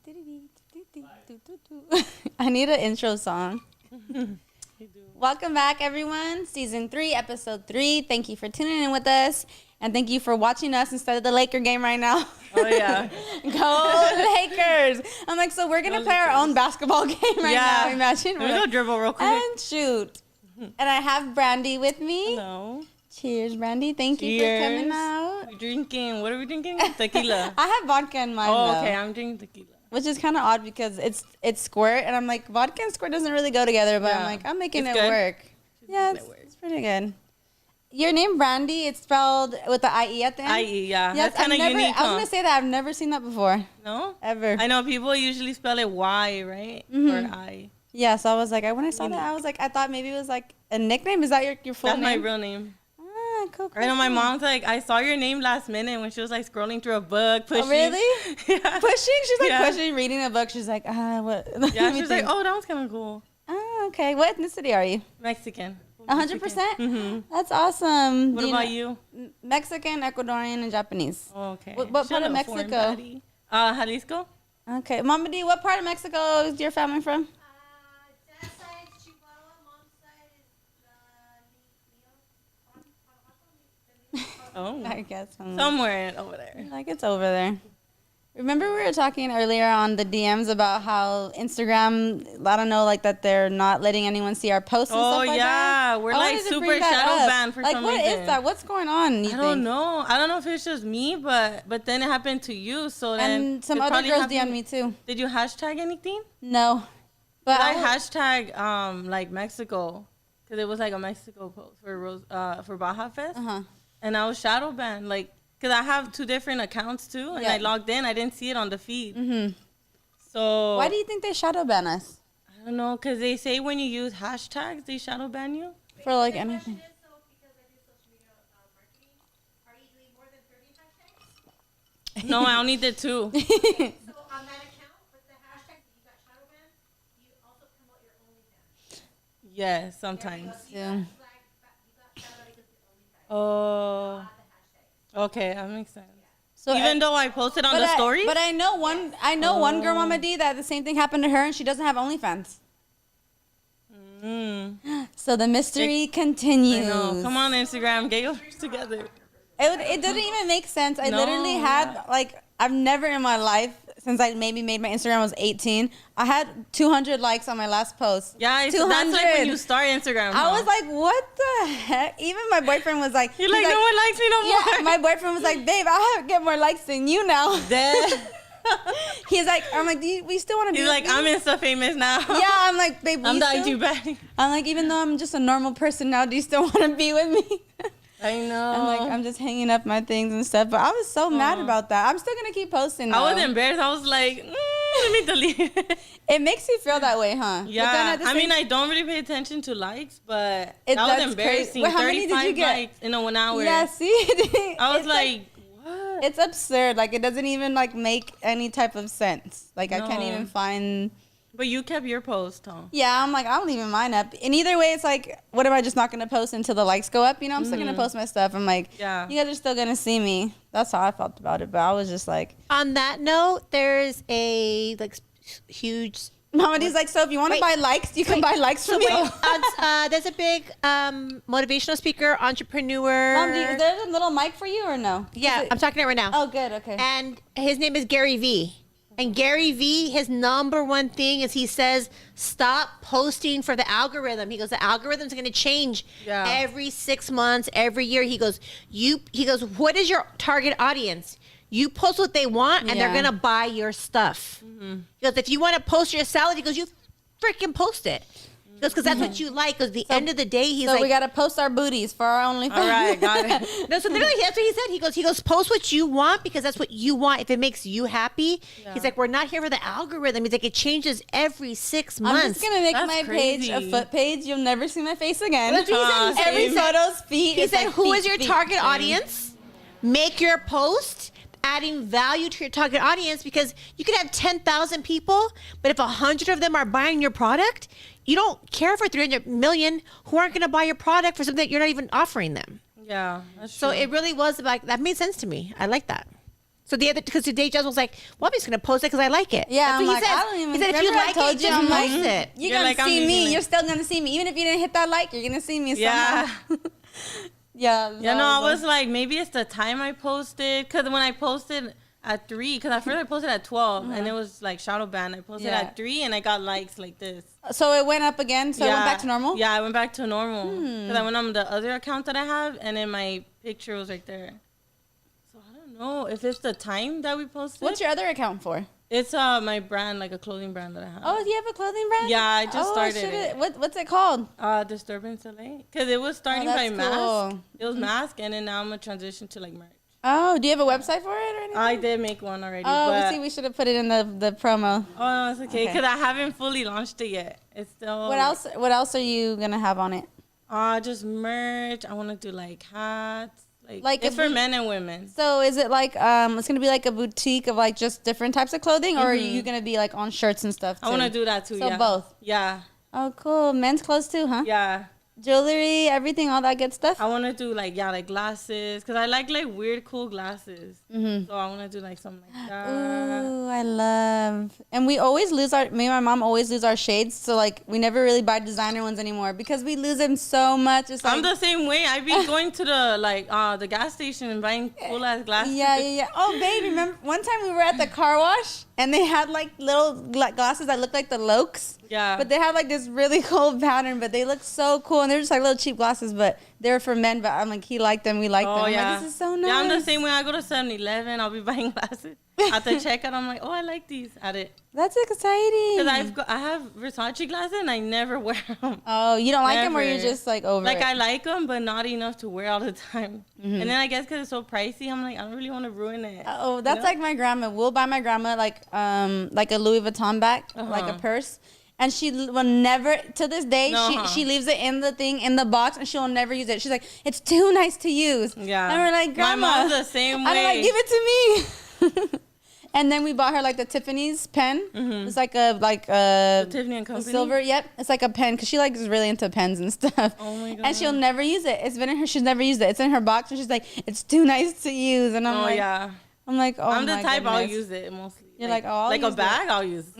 I need an intro song. Welcome back, everyone. Season 3, episode 3. Thank you for tuning in with us. And thank you for watching us instead of the Laker game right now. Oh, yeah. Go Lakers. I'm like, so we're going to play our own basketball game right now. Imagine. Let me go dribble real quick. And shoot. And I have Brandy with me. Hello. Cheers, Brandy. Thank you for coming out. We're drinking. What are we drinking? Tequila. I have vodka in mine, Oh, though. okay. I'm drinking tequila. Which is kind of odd because it's squirt, and I'm like, vodka and squirt doesn't really go together, but I'm like, I'm making it work. Yeah, it's pretty good. Your name, Brandy, it's spelled with the I-E at the end? I-E, yeah. Yes, that's kind of unique, I was going to say that. I've never seen that before. No? Ever. I know people usually spell it Y, right? Or I. Yeah, so I was like, when I saw that, I was like, I thought maybe it was like a nickname. Is that your full name? That's my real name. Ah, cool. I know my mom's like, I saw your name last minute when she was like scrolling through a book, pushing. Oh, really? Yeah. Pushing? She's like pushing, reading a book. She's like, what? Yeah, she's like, oh, that was kind of cool. Ah, okay. What ethnicity are you? Mexican. 100%? Mm-hmm. That's awesome. What about you? Mexican, Ecuadorian, and Japanese. Oh, okay. What part of Mexico? Jalisco. Okay. Mama D, what part of Mexico is your family from? Dad's side is Chihuahua, mom's side is Oh. I guess. Somewhere over there. Like it's over there. Remember we were talking earlier on the DMs about how Instagram, I don't know, like that they're not letting anyone see our posts and stuff like that? Oh, yeah. We're like super shadow banned for some reason. Like, what is that? What's going on, I don't know. I don't know if it's just me, but then it happened to you. So then and some other girls DM'd me too. Did you hashtag anything? No. But I hashtag like Mexico because it was like a Mexico post for Baja Fest. And I was shadow banned, like, because I have 2 different accounts too, and I logged in. I didn't see it on the feed. So why do you think they shadow ban us? I don't know, because they say when you use hashtags, they shadow ban you. For like anything. So because I do social media marketing, are you doing more than 30 hashtags? No, I only did 2. So on that account, with the hashtag that you got shadow banned, you also promote your OnlyFans. Yes, sometimes. Yeah. Oh. Okay, that makes sense. So even though I posted on the story? But I know one girl, Mama D, that the same thing happened to her, and she doesn't have OnlyFans. So the mystery continues. I know. Come on, Instagram, get yours together. It didn't even make sense. I literally had, like, I've never in my life, since I maybe made my Instagram, I was 18, I had 200 likes on my last post. Yeah, 200. That's like when you start Instagram. I was like, what the heck? Even my boyfriend was like... You're like, no one likes me no more. Yeah, my boyfriend was like, babe, I have to get more likes than you now. He's like, I'm like, we still want to be He's like, I'm Insta famous now. Yeah, I'm like, babe, I'm the IG baddie. I'm like, even though I'm just a normal person now, do you still want to be with me? I know. I'm like, I'm just hanging up my things and stuff. But I was so mad about that. I'm still going to keep posting though. I was embarrassed. I was like, let me delete it. It makes you feel that way, huh? Yeah. I mean, I don't really pay attention to likes, but that was embarrassing. Wait, how many did you get? Likes in a 1 hour. Yeah, see? I was like, what? It's absurd. Like, it doesn't even, like, make any type of sense. Like, I can't even find... But you kept your post, huh? Yeah, I'm like, I'm leaving mine up. And either way, it's like, what am I just not going to post until the likes go up? You know, I'm still going to post my stuff. I'm like, you guys are still going to see me. That's how I felt about it. But I was just like... On that note, there's a, like, huge... Mama D's like, so if you want to buy likes, you can buy likes from me. There's a big motivational speaker, entrepreneur. Mom, is there a little mic for you or no? Yeah, I'm talking to it right now. Oh, good. Okay. And his name is Gary V. And Gary V, his number one thing is he says, stop posting for the algorithm. He goes, the algorithm's going to change every 6 months, every year. He goes, what is your target audience? You post what they want and they're going to buy your stuff. He goes, if you want to post your salad, he goes, you freaking post it. Because that's what you like. Because at the end of the day, he's like, we got to post our booties for our OnlyFans. All right, got it. No, so literally, that's what he said. He goes, post what you want because that's what you want. If it makes you happy, he's like, we're not here for the algorithm. He's like, it changes every 6 months. I'm just gonna make my page a foot page. You'll never see my face again. Every photo's feet. He said, who is your target audience? Make your post adding value to your target audience, because you could have 10,000 people, but if 100 of them are buying your product, you don't care for 300 million who aren't going to buy your product for something that you're not even offering them. Yeah, that's so true. it really was like, that made sense to me. I like that. So because today Jess was like, well, I'm just gonna post it because I like it. Yeah, That's I'm what like, he says. I don't even. He said if you remember I like told it, you, just I'm like, post it. you're You're gonna like, I'm see using me. it. You're still gonna see me, even if you didn't hit that like. You're gonna see me Yeah. somehow. Yeah. Yeah, no, I was like, maybe it's the time I posted. Because when I posted at 3, because at first I posted at 12, and it was like shadow ban. I posted at 3, and I got likes like this. So it went up again? So it went back to normal? Yeah, I went back to normal. Because I went on the other account that I have, and then my picture was right there. So I don't know if it's the time that we posted. What's your other account for? It's my brand, like a clothing brand that I have. Oh, you have a clothing brand? Yeah, I just started it. What's it called? Disturbance LA. Because it was starting by mask. It was mask, and then now I'm going to transition to like merch. Oh, do you have a website for it or anything? I did make one already. Oh, but see, we should have put it in the promo. Oh, no, it's okay. Because I haven't fully launched it yet. It's still... What else are you going to have on it? Just merch. I want to do like hats. Like it's for men and women. So is it like it's gonna be like a boutique of like just different types of clothing, or are you gonna be like on shirts and stuff too? I want to do that too. So both. Yeah. Oh, cool. Men's clothes too, huh? Yeah. Jewelry, everything, all that good stuff. I want to do like glasses, cause I like weird cool glasses. So I want to do like something like that. Ooh, I love. And me and my mom always lose our shades, so like we never really buy designer ones anymore because we lose them so much. It's like, I'm the same way. I be going to the gas station and buying cool ass glasses. Yeah. Oh, babe, remember one time we were at the car wash and they had like little glasses that looked like the Lokes. Yeah. But they had like this really cool pattern, but they looked so cool, and they're just like little cheap glasses, but they were for men. But I'm like, he liked them, we liked them. I'm like, this is so nice. Yeah, I'm the same way. I go to 7-Eleven, I'll be buying glasses. At the checkout, I'm like, oh, I like these. At it. That's exciting. Because I have Versace glasses and I never wear them. Oh, you don't like them, or Never. you're just like over Like it? I like them, but not enough to wear all the time. And then I guess because it's so pricey, I'm like, I don't really want to ruin it. Oh, that's like my grandma. We'll buy my grandma like a Louis Vuitton bag, like a purse. And she will never, to this day, she leaves it in the thing, in the box, and she'll never use it. She's like, it's too nice to use. Yeah. And we're like, Grandma. My mom's the same way. I'm like, give it to me. And then we bought her like the Tiffany's pen. It's like the Tiffany and Company? silver. Yep, it's like a pen because she like is really into pens and stuff. Oh my god! And she'll never use it. It's been in her. She's never used it. It's in her box, and she's like, it's too nice to use. And I'm like, I'm like, oh, I'm the my type goodness. I'll use it mostly. You're like, oh, I'll like use a bag, I'll use.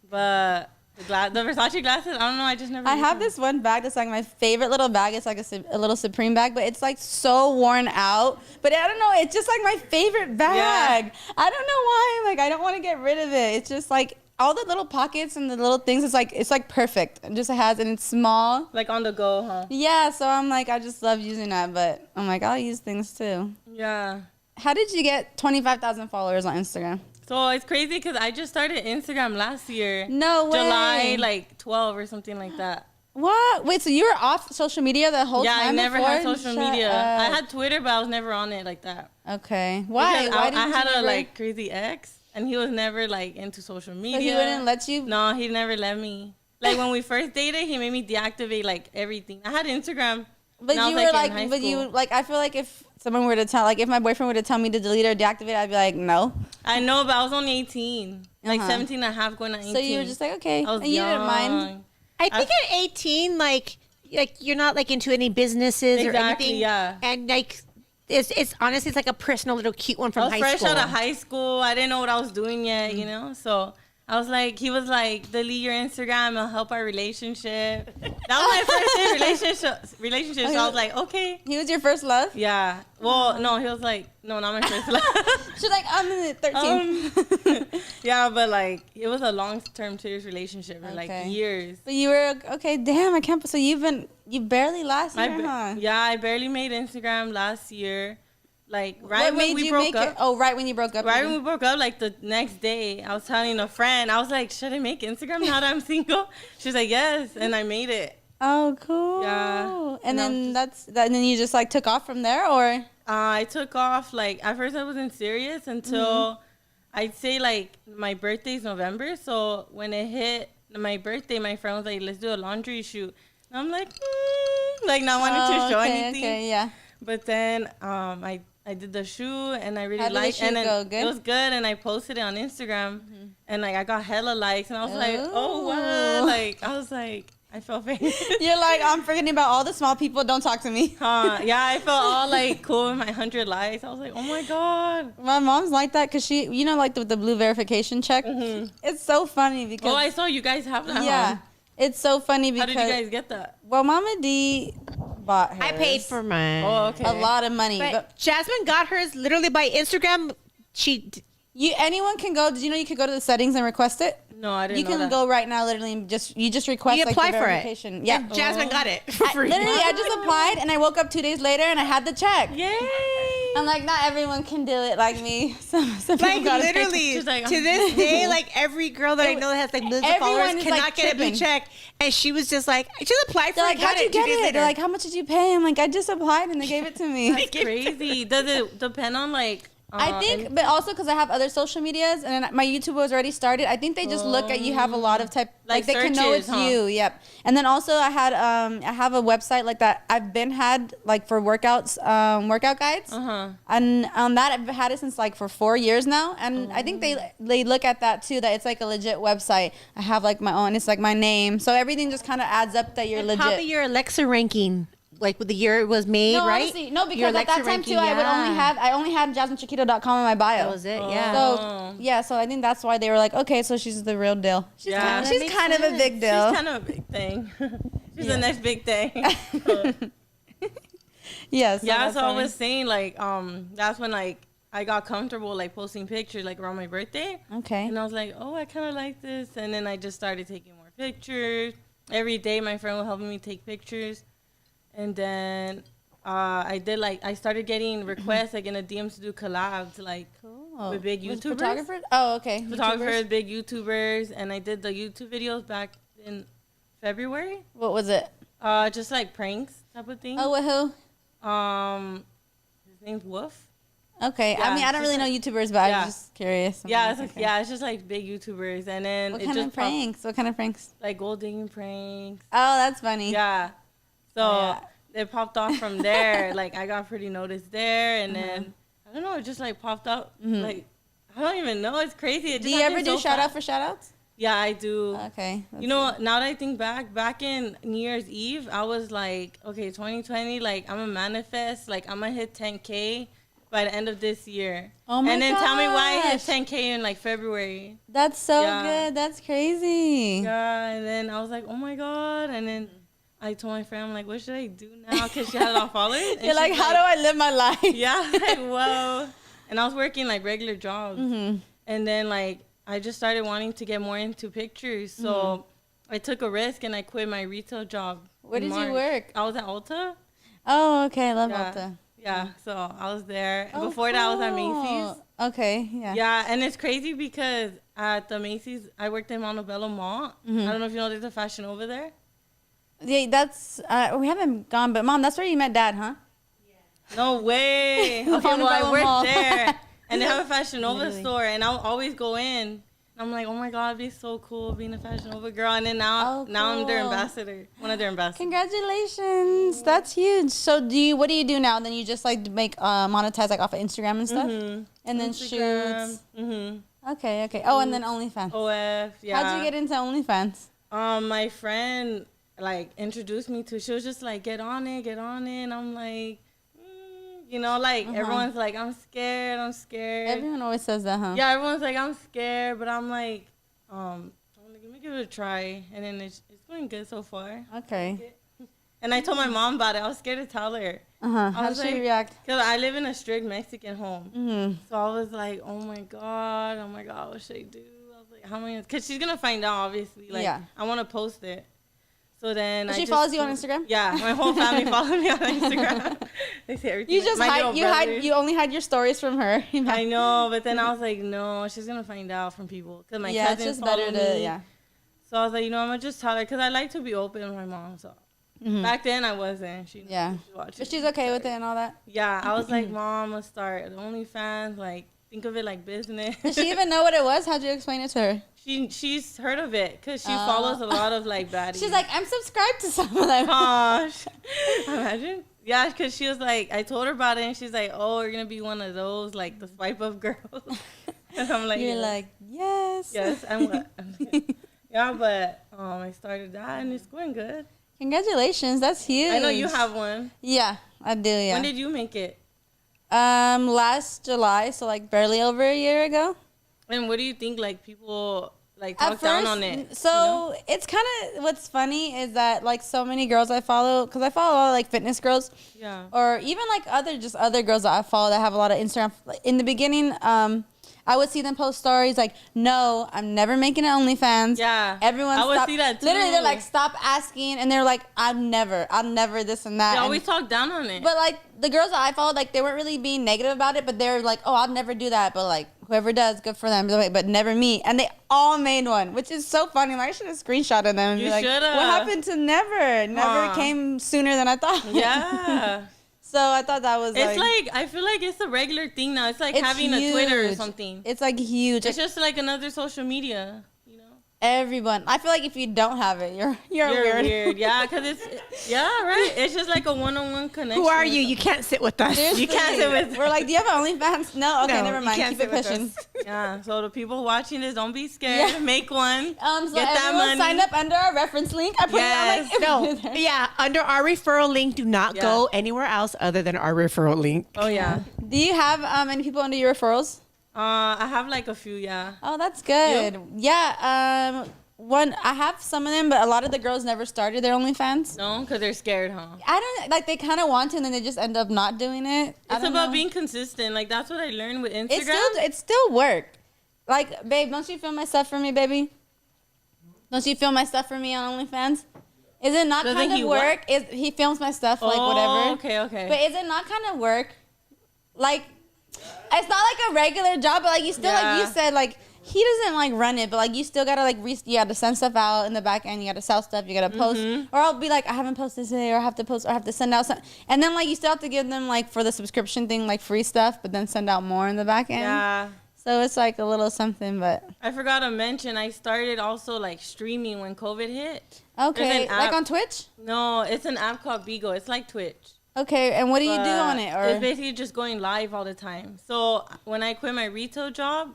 But the Versace glasses, I don't know. I just never. I have this one bag that's like my favorite little bag. It's like a little Supreme bag, but it's like so worn out. But I don't know. It's just like my favorite bag. Yeah. I don't know why. Like I don't want to get rid of it. It's just like all the little pockets and the little things. It's like perfect. It just has, and it's small. Like on the go, huh? Yeah. So I'm like, I just love using that. But I'm like, I'll use things too. Yeah. How did you get 25,000 followers on Instagram? So it's crazy because I just started Instagram last year. No way. July like 12 or something like that. What? Wait, so you were off social media the whole time? Yeah, I never before? had social media. I had Twitter, but I was never on it like that. Okay. Why? Because Why did I had you a like crazy ex, and he was never like into social media. So he wouldn't let you? No, he never let me. Like when we first dated, he made me deactivate like everything. I had Instagram. But you were like, but you like, I feel like if someone were to tell, like if my boyfriend were to tell me to delete or deactivate, I'd be like, no. I know, but I was only 18. Like 17 and a half going on 18. So you were just like, okay. I was and you young. didn't mind? I think at 18, like you're not like into any businesses or anything. Yeah. And like it's honestly it's like a personal little cute one from high school. I was fresh out of high school. I didn't know what I was doing yet, you know? So I was like, he was like, delete your Instagram, it'll help our relationship. That was my first day relationship. So I was like, okay. He was your first love? Yeah. Well, no, he was like, no, not my first love. She's like, I'm in 13. Yeah, but like, it was a long-term serious relationship for like years. But you were, okay, damn, I can't, so you barely last year, huh? Yeah, I barely made Instagram last year. Like right when we broke up. Oh, right when you broke up. Right when we broke up, like the next day, I was telling a friend, I was like, should I make Instagram now that I'm single? She's like, yes, and I made it. Oh, cool. Yeah. And then and then you just like took off from there, or? I took off, like, at first I wasn't serious until I'd say like my birthday's November. So when it hit my birthday, my friend was like, let's do a laundry shoot. And I'm like, like not wanting to show anything. Okay, yeah. But then I did the shoot and I really liked it. And then it was good, and I posted it on Instagram and like I got hella likes, and I was like, oh wow. Like I was like, I felt famous. You're like, I'm forgetting about all the small people. Don't talk to me. Yeah, I felt all like cool with my 100 likes. I was like, oh my God. My mom's like that because she, you know, like the blue verification check. Mm-hmm. It's so funny because. Oh, I saw you guys have that. Yeah, it's so funny because. How did you guys get that? Well, Mama D bought hers. I paid for mine. Oh, okay. A lot of money. But Jasmine got hers literally by Instagram. Anyone can go. Did you know you could go to the settings and request it? No, I didn't know You can go right now, literally, and you just request You apply like, the for verification. it. Yeah. And Jasmine got it for free. Literally, I just applied, and I woke up 2 days later, and I had the check. Yay! I'm like, not everyone can do it like me. Some Like people gotta literally, like, to this day, like every girl that I know that has like millions of everyone followers is, cannot like, get a blue tripping. check, and she was just like, I just applied for They're it. like, how'd you get 2 days it? later. They're like, how much did you pay? I'm like, I just applied, and they gave it to me. That's crazy. Does it depend on like? I think, but also because I have other social medias and then my YouTube was already started. I think they just look at you have a lot of like they can know it's you. Yep. And then also I have a website like that I've had like for workouts, workout guides. And on that I've had it since like for 4 years now. And I think they look at that too, that it's like a legit website. I have like my own. It's like my name, so everything just kind of adds up that you're legit. Probably your Alexa ranking. Like with the year it was made, No, right? honestly, no, because Your at that Alexa time ranking, too, I only had JasmineChiquito.com in my bio. That was it, yeah. So yeah, so I think that's why they were like, okay, so she's the real deal. She's kind of a big deal. She's kind of a big thing. She's the next big thing. Yes. Yeah, so I was saying like that's when like I got comfortable like posting pictures like around my birthday. Okay. And I was like, oh, I kind of like this, and then I just started taking more pictures. Every day my friend was helping me take pictures. And then I started getting requests like in the DMs to do collabs like with big YouTubers. With photographers? Oh, okay. Photographers, big YouTubers, and I did the YouTube videos back in February. What was it? Just like pranks type of thing. Oh, with who? His name's Wolf. Okay. Yeah, I mean, I don't really know YouTubers, but I was just curious. Yeah, it's just like big YouTubers, and then what kind of pranks? What kind of pranks? Like gold digging pranks. Oh, that's funny. Yeah. So it popped off from there. Like I got pretty noticed there, and then I don't know, it just like popped up. Like I don't even know. It's crazy. Do you ever do shout out for shout outs? Yeah, I do. Okay. You know, now that I think back in New Year's Eve, I was like, okay, 2020, like I'm gonna manifest, like I'm gonna hit 10K by the end of this year. Oh my And then tell me why I hit gosh. 10K in like February. That's so good. That's crazy. Yeah, and then I was like, oh my God, and then I told my friend, I'm like, what should I do now? Because she had a lot of followers. You're like, how do I live my life? Yeah, like, whoa. And I was working like regular jobs. And then like, I just started wanting to get more into pictures. So I took a risk and I quit my retail job. Where did you work? I was at Ulta. Oh, okay. I love Ulta. Yeah, so I was there. And before that, I was at Macy's. Okay, yeah. Yeah, and it's crazy because at the Macy's, I worked in Montebello Mall. I don't know if you know, there's a Fashion Over there. Yeah, that's we haven't gone, but Mom, that's where you met Dad, huh? Yeah. No way. Okay, well, I worked there, and they have a Fashion Nova store, and I'll always go in. I'm like, oh my God, it'd be so cool being a Fashion Nova girl, and then now I'm their ambassador, one of their ambassadors. Congratulations, that's huge. So what do you do now? Then you just like make monetize like off of Instagram and stuff, and then shoots. Okay. Oh, and then OnlyFans. OF, yeah. How'd you get into OnlyFans? My friend like introduced me to. She was just like, get on it. And I'm like, you know, like everyone's like, I'm scared. Everyone always says that, huh? Yeah, everyone's like, I'm scared, but I'm like, let me give it a try, and then it's going good so far. Okay. And I told my mom about it. I was scared to tell her. How did she react? Because I live in a strict Mexican home. So I was like, oh my God, what should I do? I was like, how am I gonna, because she's gonna find out, obviously. Like, I want to post it. So then she follows you on Instagram? Yeah, my whole family follows me on Instagram. They say everything. You just you only hide your stories from her. I know, but then I was like, no, she's gonna find out from people because my cousins it's just follow better me. So I was like, you know, I'm gonna just tell her because I like to be open with my mom. So back then I wasn't. She but she's okay with it and all that. Yeah, I was like, Mom, let's start OnlyFans. Like, think of it like business. Does she even know what it was? How'd you explain it to her? She's heard of it because she follows a lot of like baddies. She's like, I'm subscribed to some of them. Gosh, imagine. Yeah, because she was like, I told her about it, and she's like, oh, you're gonna be one of those like the swipe up girls. And I'm like, you're like, yes. Yes, I'm what? Yeah, but I started that, and it's going good. Congratulations, that's huge. I know you have one. Yeah, I do. Yeah. When did you make it? Last July, so like barely over a year ago. And what do you think? Like people like talk down on it. So it's kind of what's funny is that like so many girls I follow, because I follow a lot of like fitness girls, or even like other girls that I follow that have a lot of Instagram. In the beginning, I would see them post stories like, "No, I'm never making an OnlyFans." Yeah, everyone. I would see that too. Literally, they're like, "Stop asking," and they're like, I'll never this and that." They always talk down on it. But like the girls that I followed, like they weren't really being negative about it, but they're like, "Oh, I'll never do that." But like whoever does, good for them. But never me. And they all made one, which is so funny. Like, I should have screenshotted them. And you be like, should have. what happened to never? Never came sooner than I thought. Yeah. So I thought that was it's like I feel like it's a regular thing now. It's like having huge. a Twitter or something. It's like huge. It's just like another social media, you know. Everyone. I feel like if you don't have it, you're weird. Yeah, because it's right. It's just like a one-on-one connection. Who are you? You can't sit with us. Seriously. You can't sit with. We're like, do you have OnlyFans? No. Okay, never mind. Keep it pushing. Yeah. So the people watching this, don't be scared. Yeah. Make one. So get that money. Sign up under our reference link. I put it on like no. Yeah, under our referral link. Do not go anywhere else other than our referral link. Oh yeah. Do you have any people under your referrals? I have like a few. Yeah. Oh, that's good. You? Yeah. I have some of them, but a lot of the girls never started their OnlyFans. No, because they're scared, huh? I don't like. They kind of want to, and then they just end up not doing it. It's about being consistent. Like that's what I learned with Instagram. It's still work. Like, babe, don't you film my stuff for me, baby? Don't you film my stuff for me on OnlyFans? Is it not kind of work? He films my stuff, like whatever. Okay. But is it not kind of work? Like, it's not like a regular job, but like you still, like you said, like. He doesn't like run it, but like you still gotta like you gotta send stuff out in the back end. You gotta sell stuff. You gotta post, or I'll be like, I haven't posted today, or I have to post, or I have to send out some. And then like you still have to give them like for the subscription thing like free stuff, but then send out more in the back end. Yeah. So it's like a little something, but I forgot to mention I started also like streaming when COVID hit. Okay, like on Twitch? No, it's an app called Bigo. It's like Twitch. Okay, and what do you do on it? Or it's basically just going live all the time. So when I quit my retail job.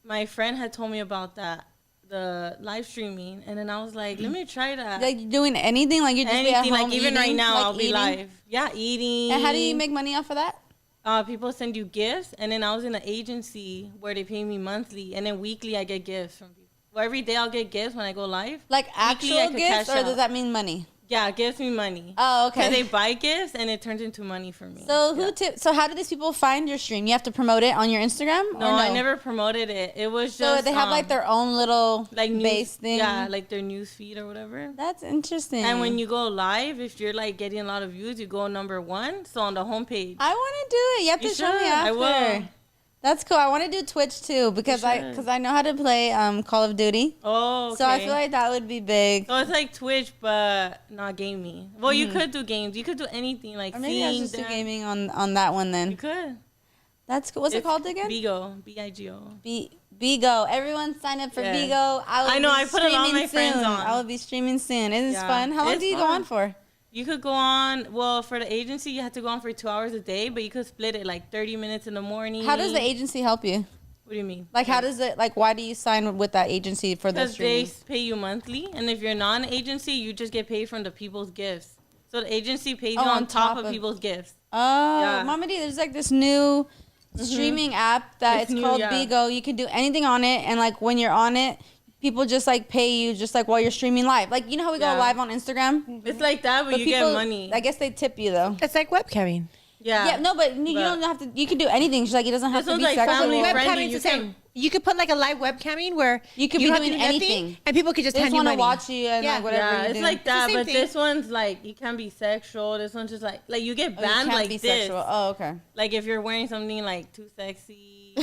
My friend had told me about that, the live streaming, and then I was like, let me try that. Like doing anything? Like you're just anything, at home like even eating, right now, like I'll be live. Yeah, eating. And how do you make money off of that? People send you gifts, and then I was in an agency where they pay me monthly, and then weekly I get gifts from people. Well, every day I'll get gifts when I go live. Like actual gifts, or does that mean money? Yeah, it gives me money. Oh, okay. Because they buy gifts and it turns into money for me. So So how do these people find your stream? You have to promote it on your Instagram? No, I never promoted it. It was just. So they have like their own little like base thing. Yeah, like their news feed or whatever. That's interesting. And when you go live, if you're like getting a lot of views, you go number 1. So on the homepage. I want to do it. You have to show me after. I will. That's cool. I want to do Twitch too because I know how to play Call of Duty. Oh, okay. So I feel like that would be big. So it's like Twitch, but not gaming. Well, you could do games. You could do anything like. Or maybe I should do gaming on that one then. You could. That's cool. What's it called again? Bigo. Bigo. Bigo. Everyone sign up for Bigo. I know. I put a lot of my friends on. I will be streaming soon. It is fun. How long do you go on for? You could go on, well, for the agency, you have to go on for 2 hours a day, but you could split it like 30 minutes in the morning. How does the agency help you? What do you mean? Like, how does it, like, why do you sign with that agency for the streaming? Because they pay you monthly, and if you're not an agency, you just get paid from the people's gifts. So the agency pays you on top of people's gifts. Oh, yeah. Mama D, there's like this new streaming app that it's called Bigo. You can do anything on it, and like when you're on it, people just like pay you just like while you're streaming live. Like, you know how we go live on Instagram? It's like that, but you get money. I guess they tip you though. It's like webcamming. Yeah, no, but you don't have to. You can do anything. She's like, it doesn't have to be like family friendly. Webcamming's the same. You could put like a live webcamming where you could be doing anything, and people could just hand you money. They just want to watch you and like whatever. Yeah, you it's do. like that. But this one's like you can be sexual. This one's just like you get banned like this. Sexual. Oh, okay. Like if you're wearing something like too sexy.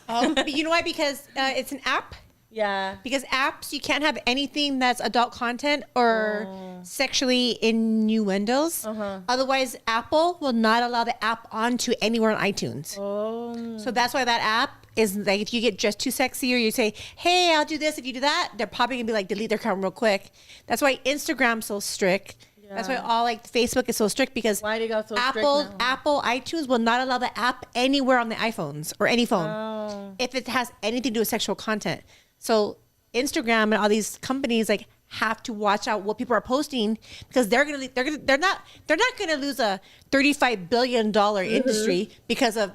But you know why? Because it's an app. Yeah. Because apps, you can't have anything that's adult content or sexually innuendos. Otherwise, Apple will not allow the app onto anywhere on iTunes. Oh. So that's why that app is like, if you get just too sexy or you say, hey, I'll do this if you do that, they're probably going to be like, delete their account real quick. That's why Instagram's so strict. Yeah. That's why all like Facebook is so strict because why they got so Apple iTunes will not allow the app anywhere on the iPhones or any phone if it has anything to do with sexual content. So Instagram and all these companies like have to watch out what people are posting because they're not gonna lose a $35 billion industry because of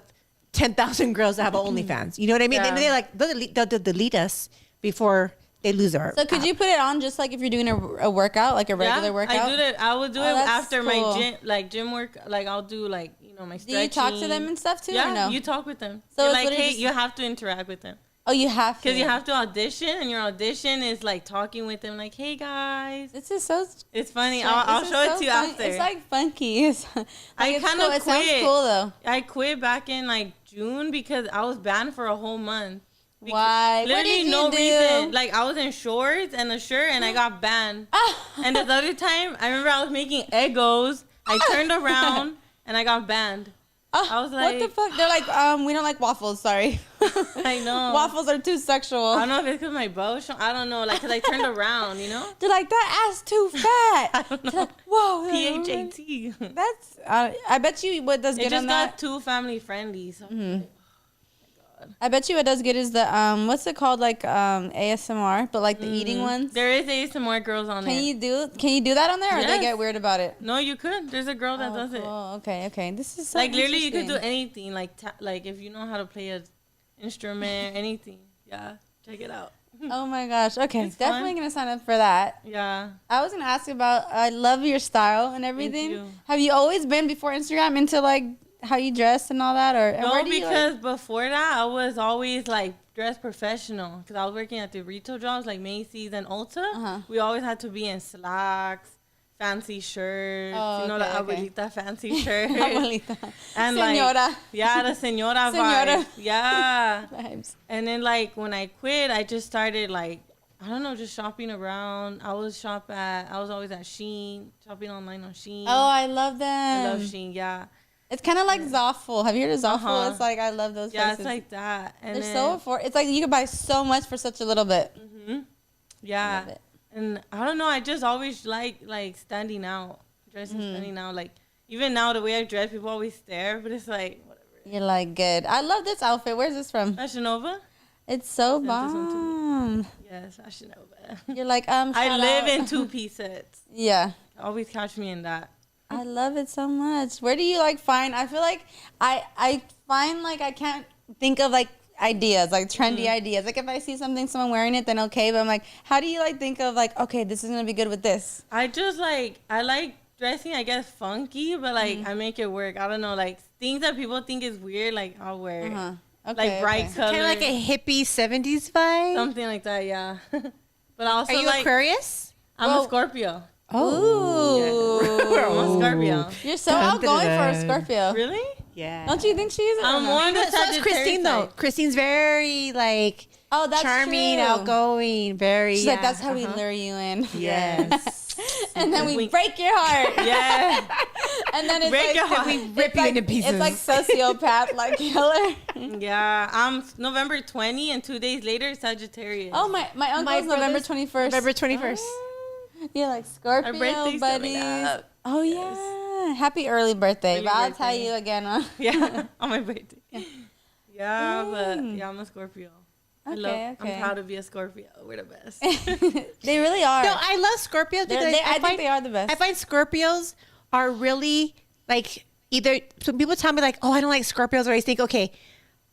10,000 girls that have OnlyFans. You know what I mean? Yeah. They'll delete us before they lose our. So could you put it on just like if you're doing a workout, like a regular workout? I would do it that's after cool. my gym work. Like I'll do like my stretching. Do you talk to them and stuff too? Yeah, or no? you talk with them. So You're it's like, literally hey, just- you have to interact with them. Oh, you have to. Because you have to audition, and your audition is like talking with them, like, hey guys. This is so. It's funny. so- I'll this is show so it to you fun. after. It's like funky. It's, like, I it's kind cool. of It sounds quit. cool though. I quit back in like June because I was banned for a whole month. Why? What Literally did you no do? reason. Like I was in shorts and a shirt and I got banned. And this other time, I remember I was making Eggos. I turned around and I got banned. I was what the like, fuck? They're like, we don't like waffles. Sorry. I know. Waffles are too sexual. I don't know if it's because my bow show. I don't know. Like, because I turned around, you know? They're like, that ass too fat. I don't know. They're like, whoa. PHAT. That's. I bet you what does It good just on got that. too family friendly. So I bet you what does good is the what's it called, like ASMR, but like the eating ones. there is ASMR girls on Can there. you do that on there, or they Yes. get weird about it? No, you could. There's a girl that does it. Oh, okay. This is so Like literally, you could do interesting. anything. Like if you know how to play an instrument, anything. Yeah, check it out. Oh my gosh. Okay, It's definitely fun. gonna sign up for that. Yeah. I was gonna ask you about. I love your style and everything. you. Have you always been before Instagram into like how you dress and all that, or No, where do you, because before that, I was always like dressed professional. Because I was working at the retail jobs like Macy's and Ulta. Uh-huh. We always had to be in slacks, fancy shirts. Oh, you know, okay, the okay. abuelita fancy shirt. Abuelita. And Señora. like, yeah, the señora Señora. vibe. Yeah. Vibes. And then like when I quit, I just started like, I don't know, just shopping around. I was always at Shein, shopping online on Shein. Oh, I love them. I love Shein, yeah. It's kind of like Zofful. Have you heard of Zofful? Uh-huh. It's like I love those Yeah, places. it's like that. And They're then, so affordable. It's like you can buy so much for such a little bit. yeah. Love it. And I don't know, I just always like standing out, dressing, standing out. Like even now, the way I dress, people always stare, but it's like whatever. You're like good. I love this outfit. Where's this from? Fashion Nova? It's so Sent this one to bomb. Yes, Fashion Nova. You're like I shout live out. in 2-piece sets. Yeah. Always catch me in that. I love it so much. Where do you like find? I feel like I find like I can't think of like ideas, like trendy ideas. Like if I see someone wearing it, then okay. But I'm like, how do you like think of like, okay, this is gonna be good with this? I like dressing, I guess, funky, but like I make it work. I don't know, like things that people think is weird, like I'll wear it. Okay, Like bright okay. colors. Kind of like a hippie 70s vibe. something like that, yeah. But also Are you like Aquarius? I'm a Scorpio. Ooh. I'm a Scorpio. You're so outgoing for a Scorpio. Really? Yeah. Don't you think she is? I I'm don't know. more of a So is Christine though. type. Christine's very like Oh, that's charming, true. outgoing, very. She's like, that's how we Uh-huh. lure you in. Yes. And then we Wink. break your heart. Yeah. And then it's Break like your heart. We rip it's you like, into pieces. It's like sociopath, like killer. Yeah. I'm November 20 and 2 days later Sagittarius. Oh my uncle's November 21st. November 21st. You're like Scorpio Our birthday's coming buddies. up. Oh yeah. Happy early birthday. Early But I'll birthday. tell you again. Yeah. On my birthday. Yeah, but yeah, I'm a Scorpio. Okay. I'm proud to be a Scorpio. We're the best. They really are. No, I love Scorpios because I think they are the best. I find Scorpios are really like either some people tell me like, oh, I don't like Scorpios, or I think, okay,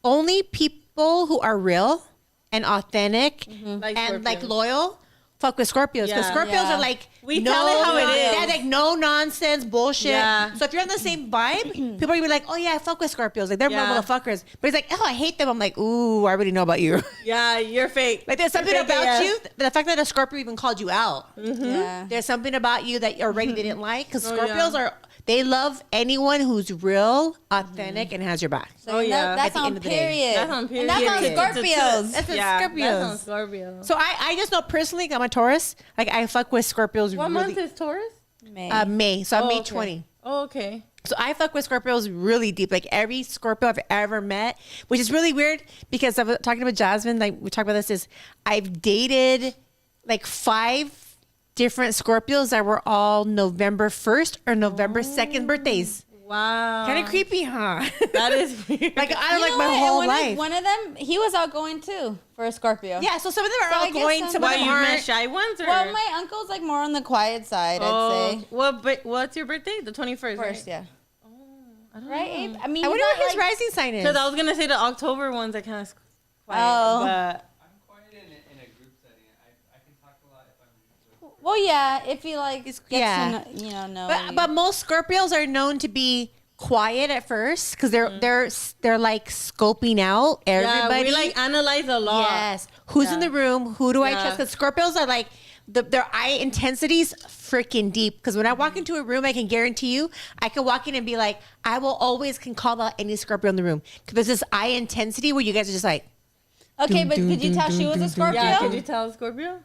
only people who are real and authentic Like and like Scorpios. loyal fuck with Scorpios because Yeah. Scorpios Yeah. are like We tell it how it is. They're like no nonsense bullshit. Yeah. So if you're on the same vibe, people are gonna be like, oh yeah, I fuck with Scorpios, like they're Yeah. more motherfuckers. But it's like, oh, I hate them. I'm like, ooh, I already know about you. Yeah, you're fake. Like there's something You're fake about AF. you, the fact that a Scorpio even called you out. Yeah. There's something about you that you already didn't like because Oh, Scorpios yeah. they love anyone who's real, authentic, and has your back. So Oh, yeah. That's At the on end of the day. period. That's on period. And that's on Period. Scorpios. That's Yeah, Scorpios. that's on Scorpio. So I just know personally, I'm a Taurus. Like I fuck with Scorpios What really. month is Taurus? May. May. So I'm Oh, May okay. 20. Oh, okay. So I fuck with Scorpios really deep. Like every Scorpio I've ever met, which is really weird because I was talking about Jasmine. Like we talked about this. Is I've dated like 5 different Scorpios that were all November 1st or November 2nd birthdays. Wow. Kind of creepy, huh? That is weird. Like I You like know my what? whole And life. one of them, he was outgoing too for a Scorpio. Yeah, so some of them are So I guess outgoing, some some Why of them you met aren't. shy ones or? Well, my uncle's like more on the quiet side, I'd say. What's your birthday? The 21st, First, right? yeah. I don't Right, know. Abe? I mean, I he's wonder not, what his like, rising sign is. Because I was gonna say the October ones are kind of quiet, Oh. but I'm quiet in a group setting. I can talk a lot if I'm with Well, yeah, if he like gets yeah. to know, But most Scorpios are known to be quiet at first because they're like scoping out everybody. yeah, we like analyze a lot. Yes, who's in Yeah. the room? Who do I Yeah. trust? Because Scorpios are like their eye intensity's freaking deep. Because when I walk into a room, I can guarantee you, I can walk in and be like, I will always can call out any Scorpio in the room because there's this eye intensity where you guys are just like. okay, but could you tell she was a Scorpio? Yeah, could you tell Scorpio?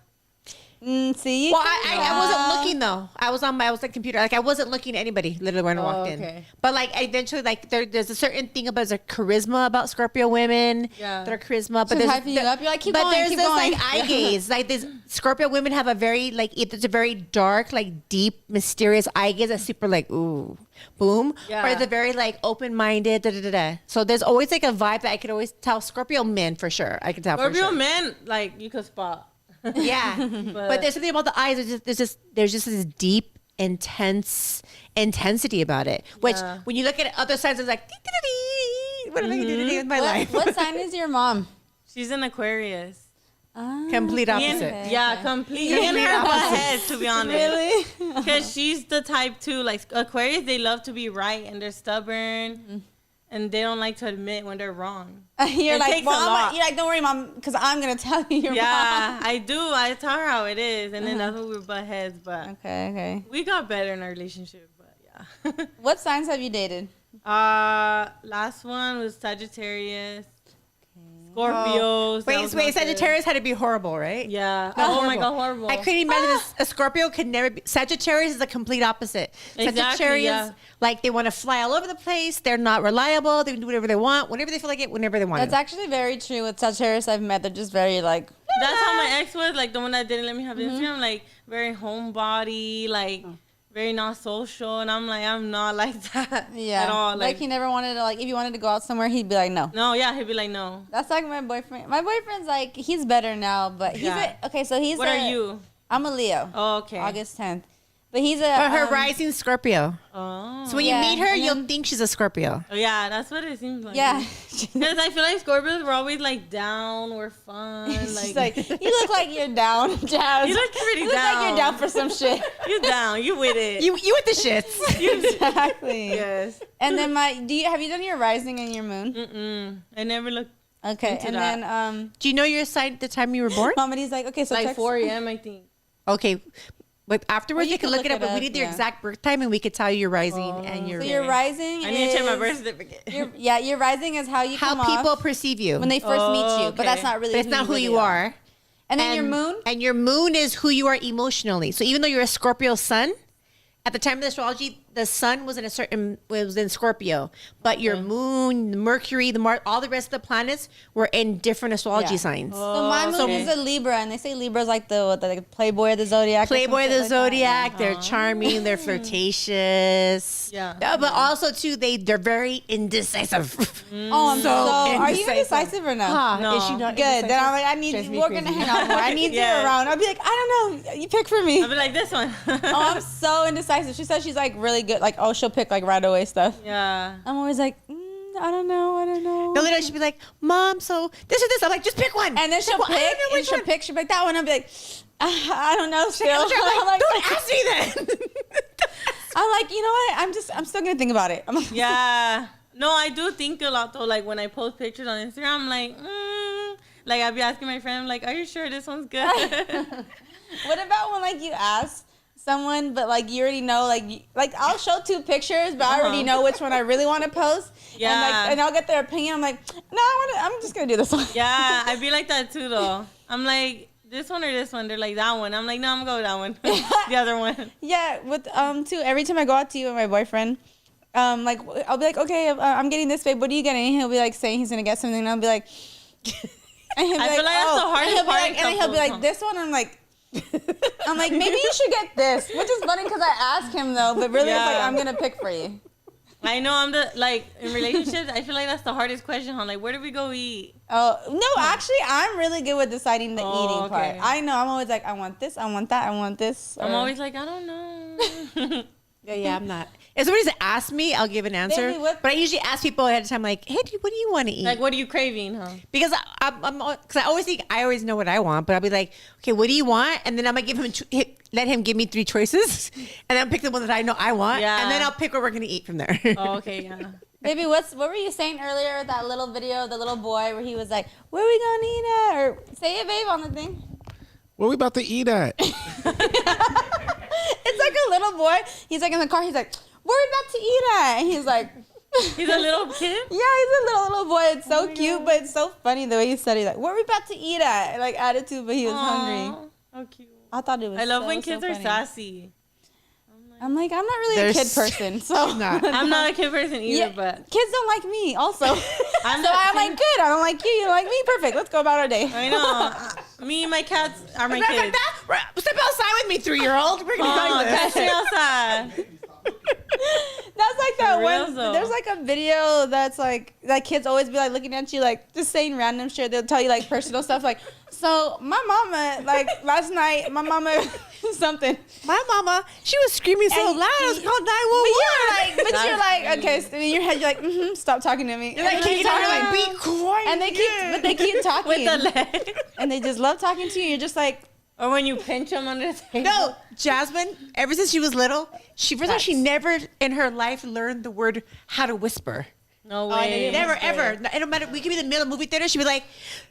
See, Well, I wasn't looking though. I was on the computer. Like I wasn't looking at anybody literally when I walked in. Okay. But like eventually, like there's a certain thing about there's a charisma about Scorpio women. Yeah. Their charisma, but She's there's hyping you up. You're like, keep but going, there's keep this going. like eye gaze. Like this Scorpio women have a very like it's a very dark, like deep, mysterious eye gaze that's super like ooh, boom. Yeah. Or the very like open minded. Da, da, da, da. So there's always like a vibe that I could always tell Scorpio men for sure. I can tell for Scorpio sure. men, like you could spot. Yeah, but there's something about the eyes. There's just this deep, intense intensity about it. Which, Yeah. when you look at other signs, it's like, what am I going to do with my life? What sign is your mom? She's an Aquarius. Complete Me and- opposite. yeah, complete. Me and her butt heads, to be honest. Really? Because she's the type too, like Aquarius, they love to be right and they're stubborn and they don't like to admit when they're wrong. You're It like, takes well, a lot. you're like, don't worry, mom, because I'm gonna tell you you're Yeah, wrong. I do. I tell her how it is, and then that's when we were butt heads. But Okay. we got better in our relationship. But yeah. What signs have you dated? Last one was Sagittarius, Scorpios. that Wait, was not good. Sagittarius had to be horrible, right? Yeah. Not Oh my horrible. god, horrible. I couldn't imagine this. A Scorpio could never be. Sagittarius is the complete opposite. Exactly, Sagittarius, yeah. like they want to fly all over the place. They're not reliable. They can do whatever they want, whenever they feel like it, whenever they want That's it. actually very true with Sagittarius I've met. They're just very like, That's how my ex was, like the one that didn't let me have Instagram, like very homebody, like very not social, and I'm like, I'm not like that yeah. at all. Like he never wanted to, like, if you wanted to go out somewhere, he'd be like, no. no, yeah, he'd be like, no. That's like my boyfriend. My boyfriend's like, he's better now, but he's Yeah. okay, so he's What are you? I'm a Leo. Oh, okay. August 10th. But he's a But her rising Scorpio. Oh. So when Yeah, you meet her, and you'll then- think she's a Scorpio. Oh, yeah, that's what it seems like. yeah. Because I feel like Scorpios were always like down, we're fun. She's like, you look like you're down, Jazz. You look pretty You look like you're down. down for some shit. you down, you with it. You with the shits. Exactly. Yes. And then have you done your rising and your moon? Mm-mm. I never looked Okay. into And that. then Do you know your sign at the time you were born? Mommy's like, okay, so like text- 4 a.m. I think. Okay. But afterwards, Well, you you can can look it up, but we need your yeah. exact birth time and we could tell you your rising and your So your rising I need to check my is- birth certificate. your rising is how you how come people off perceive you. when they first meet you, but okay. that's not really. but it's not who really you are. And then your moon. And your moon is who you are emotionally. So even though you're a Scorpio sun, at the time of the astrology, the sun was in Scorpio, but your moon, the Mercury, the Mars, all the rest of the planets were in different astrology Yeah. signs. So my moon okay. is a Libra, and they say Libra is like the Playboy of the zodiac. or some Playboy of shit the like that. zodiac, they're charming, they're flirtatious. Yeah. But also too, they're very indecisive. Oh, I'm so. Are you indecisive. indecisive or no? Huh, No. is she not Good. indecisive? Then I'm like, I need. Drives me We're crazy. gonna hang out more. I need Yeah. you around. I'll be like, I don't know. You pick for me. I'll be like this one. Oh, I'm so indecisive. She says she's like really good. Like, oh, she'll pick like right away stuff. yeah. I'm always like, I don't know. No, literally, she'd be like, "Mom, so this or this." I'm like, "Just pick one." And then she'll one. I pick, don't know and which she'll one. pick. She'll pick that one. I'll be like, I don't know. Still, I'm like, I'm "Don't ask me then." I'm like, you know what? I'm still gonna think about it. I'm like, Yeah. No, I do think a lot though. Like when I post pictures on Instagram, I'm like, like I'll be asking my friend, I'm like, are you sure this one's good? What about when like you ask someone, but like you already know, like I'll show two pictures, but I already know which one I really want to post. Yeah. And I'll get their opinion. I'm like, no, I'm just gonna do this one. Yeah, I be like that too though. I'm like, this one or this one? They're like, that one. I'm like, no, I'm gonna go with that one. The other one. Yeah, with too. Every time I go out to you and my boyfriend, like I'll be like, okay, I'm getting this, babe. What are you getting? And he'll be like saying he's gonna get something, and I'll be like, and he'll be I feel like that's the hardest and he'll be part like, in and then he'll be like, couples, this one. I'm like, maybe you should get this, which is funny because I asked him though, but really it's like Yeah. I'm gonna pick for you. I know I'm the like in relationships. I feel like that's the hardest question. Huh? Like, where do we go eat? Oh no, actually, I'm really good with deciding the eating part. Okay. I know I'm always like, I want this, I want that, I want this. I'm always like, I don't know. Yeah, I'm not. If somebody's asked me, I'll give an answer. Baby, what- But I usually ask people ahead of time, like, "Hey, dude, what do you want to eat?" Like, what are you craving, huh? Because I always think I always know what I want, but I'll be like, "Okay, what do you want?" And then I might let him give me 3 choices, and then I'll pick the one that I know I want, Yeah. and then I'll pick where we're gonna eat from there. Oh, okay, yeah. Baby, what were you saying earlier with that little video of the little boy where he was like, where are we gonna eat at? Or say it, babe, on the thing. What are we about to eat at? It's like a little boy. He's like in the car. He's like, where are we about to eat at? And he's like, He's a little kid? yeah, he's a little boy. It's so cute, but it's so funny the way he said it. He's like, where are we about to eat at? Like attitude, but he was hungry. How cute. I thought it was I love so, when kids so are funny. sassy. I'm like, I'm not really a They're kid person, so not. I'm not a kid person either, Yeah, but kids don't like me also. I'm So I'm like, good. I don't like you. You don't like me. Perfect. Let's go about our day. I know. Me and my cats are my Matter of kids. fact, step outside with me, 3-year-old. We're gonna Oh, do this. catch me outside. That's like that For real, one. though. There's like a video that's like kids always be like looking at you like just saying random shit. They'll tell you like personal stuff like, so my mama like last night my mama something. My mama, she was screaming so And loud. I was called But 911. you're like, okay. So in your head you're like, stop talking to me. You're like And they kicking talk- her, like, be quiet. and they keep talking With the leg. and they just love talking to you. You're just like, Or when you pinch them under the table. No, Jasmine, ever since she was little, she never in her life learned the word how to whisper. No I way. didn't Never, ever. It don't matter. We could be in the middle of a movie theater. She'd be like,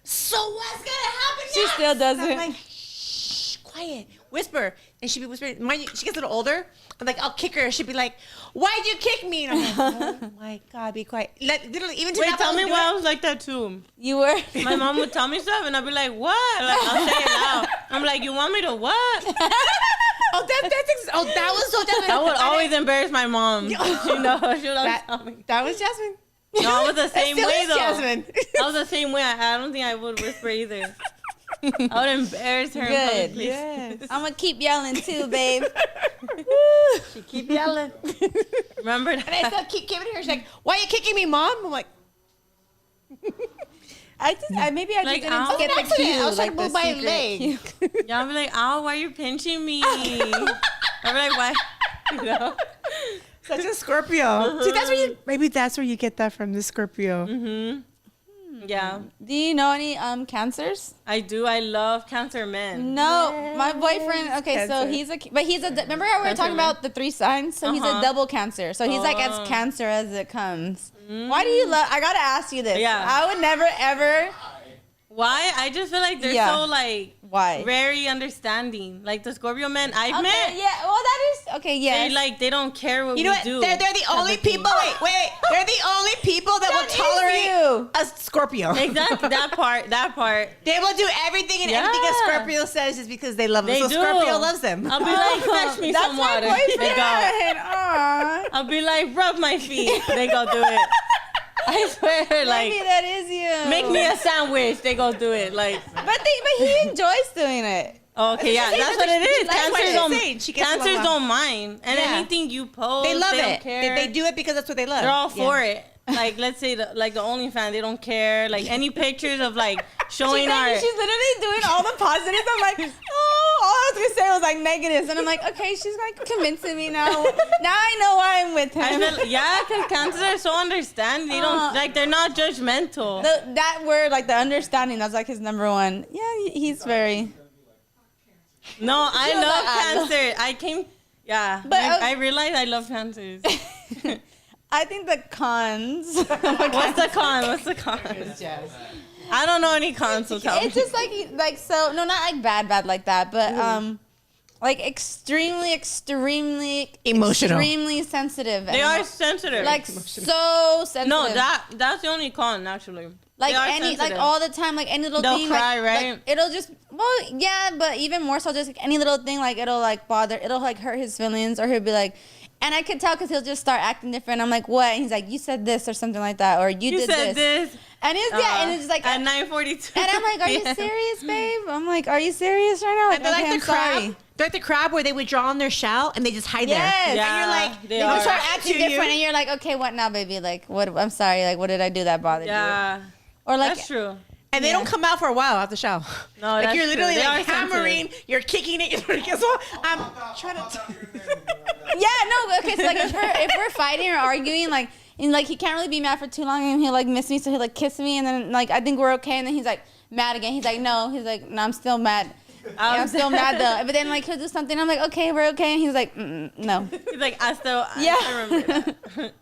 so what's going to happen She next? still does And I'm it. like, shh, quiet. Whisper. And she'd be whispering. Mind you, she gets a little older. I'm like, I'll kick her. She'd be like, why'd you kick me? And I'm like, oh my God, be quiet. Like, literally, even to Wait, that tell me point, why I was like that too. you were. My mom would tell me stuff and I'd be like, what? Like, I'll say it loud. I'm like, you want me to what? that was so Jasmine. That would always embarrass my mom. She knows. She would always tell me. That was Jasmine. No, I was the same Still way is though. Jasmine. I was the same way. I don't think I would whisper either. I would embarrass her in Good. public places. Yes. I'm gonna keep yelling too, babe. She keep yelling. Remember And I that? still keep giving her. She's like, why are you kicking me, Mom? I'm like, Maybe I Like, just ow. didn't get the Accident. cue. I was trying to the move my secret leg. cue. Yeah, I'll be like, ow, why are you pinching me? I'll be like, why? You know? such a Scorpio. See, that's where you get that from, the Scorpio. Yeah, Do you know any cancers? I do. I love Cancer men. No, my boyfriend. Okay, so Cancer. remember how we were Cancer talking man. about the 3 signs? So he's a Uh-huh. double Cancer. So he's like as Oh. Cancer as it comes. Why do you love? I gotta ask you this. Yeah. I would never ever. Why? I just feel like they're Yeah. so like Why? very understanding. Like the Scorpio men I've Okay, met, yeah. Well, that is okay. Yeah. they don't care what You know we what? do. They're the only type of thing. people. Wait. They're the only people that will That is tolerate you. a Scorpio. Exactly that part. They will do everything and anything a Yeah. Scorpio says just because they love them. They So do. Scorpio loves them. I'll be like, fetch me That's some my water. boyfriend. They go. Aw. I'll be like, rub my feet. They go do it. I swear, like, Maybe that is you. make me a sandwich. They go do it. Like, But he enjoys doing it. okay, yeah, that's what it is. That's what Cancers she's don't, saying. She gets cancers along. don't mind, and Yeah. anything you post, They love don't it. Care. They do it because that's what they love. They're all Yeah. for it. Like, let's say the OnlyFans, they don't care. Like any pictures of like showing our. She's literally doing all the positives. I'm like, oh, all I was gonna say was like negatives, and I'm like, okay, she's like convincing me now. Now I know why I'm with I him. feel, yeah, because cancers are so understanding. They don't like. They're not judgmental. That word, like the understanding, that's like his number one. Yeah, he's very. No, I She was love like, I love- cancer. I came. Yeah, But, I realized I love cancers. I think the cons. What's the con? What's the con? I don't know any cons, so tell me. It's just like so no, not like bad like that, but like extremely Emotional. extremely sensitive. They and, are sensitive. like so sensitive. no, that's the only con actually. like They are any sensitive. like all the time, like any little They'll thing, cry, like, right? like, it'll just yeah, but even more so, just like any little thing, like it'll like bother, it'll like hurt his feelings, or he'll be like. And I could tell because he'll just start acting different. I'm like, what? And he's like, you said this or something like that, or you did said this. And it's and it's just like, at and 9:42. I'm like, are you serious, babe? I'm like, are you serious right now? Like, And they're like okay, the I'm crab. sorry. They're like the crab where they would draw on their shell and they just hide there. Yes. Yeah, And you're like, they they are. start acting acting different, and you're like, okay, what now, baby? Like, what? I'm sorry. Like, what did I do that bothered you? Yeah. Or like, That's true. And they don't come out for a while after the shell. No, like that's you're literally true. They like are hammering, sensitive. you're kicking it. You're like, so I'm trying to. yeah, no, okay. So like, if we're fighting or arguing, like, and like he can't really be mad for too long, and he'll like miss me, so he'll like kiss me, and then like I think we're okay, and then he's like mad again. He's like, no, I'm still mad. I'm still mad though. But then like he'll do something, I'm like, okay, we're okay, and he's like, no. He's like, I remember that.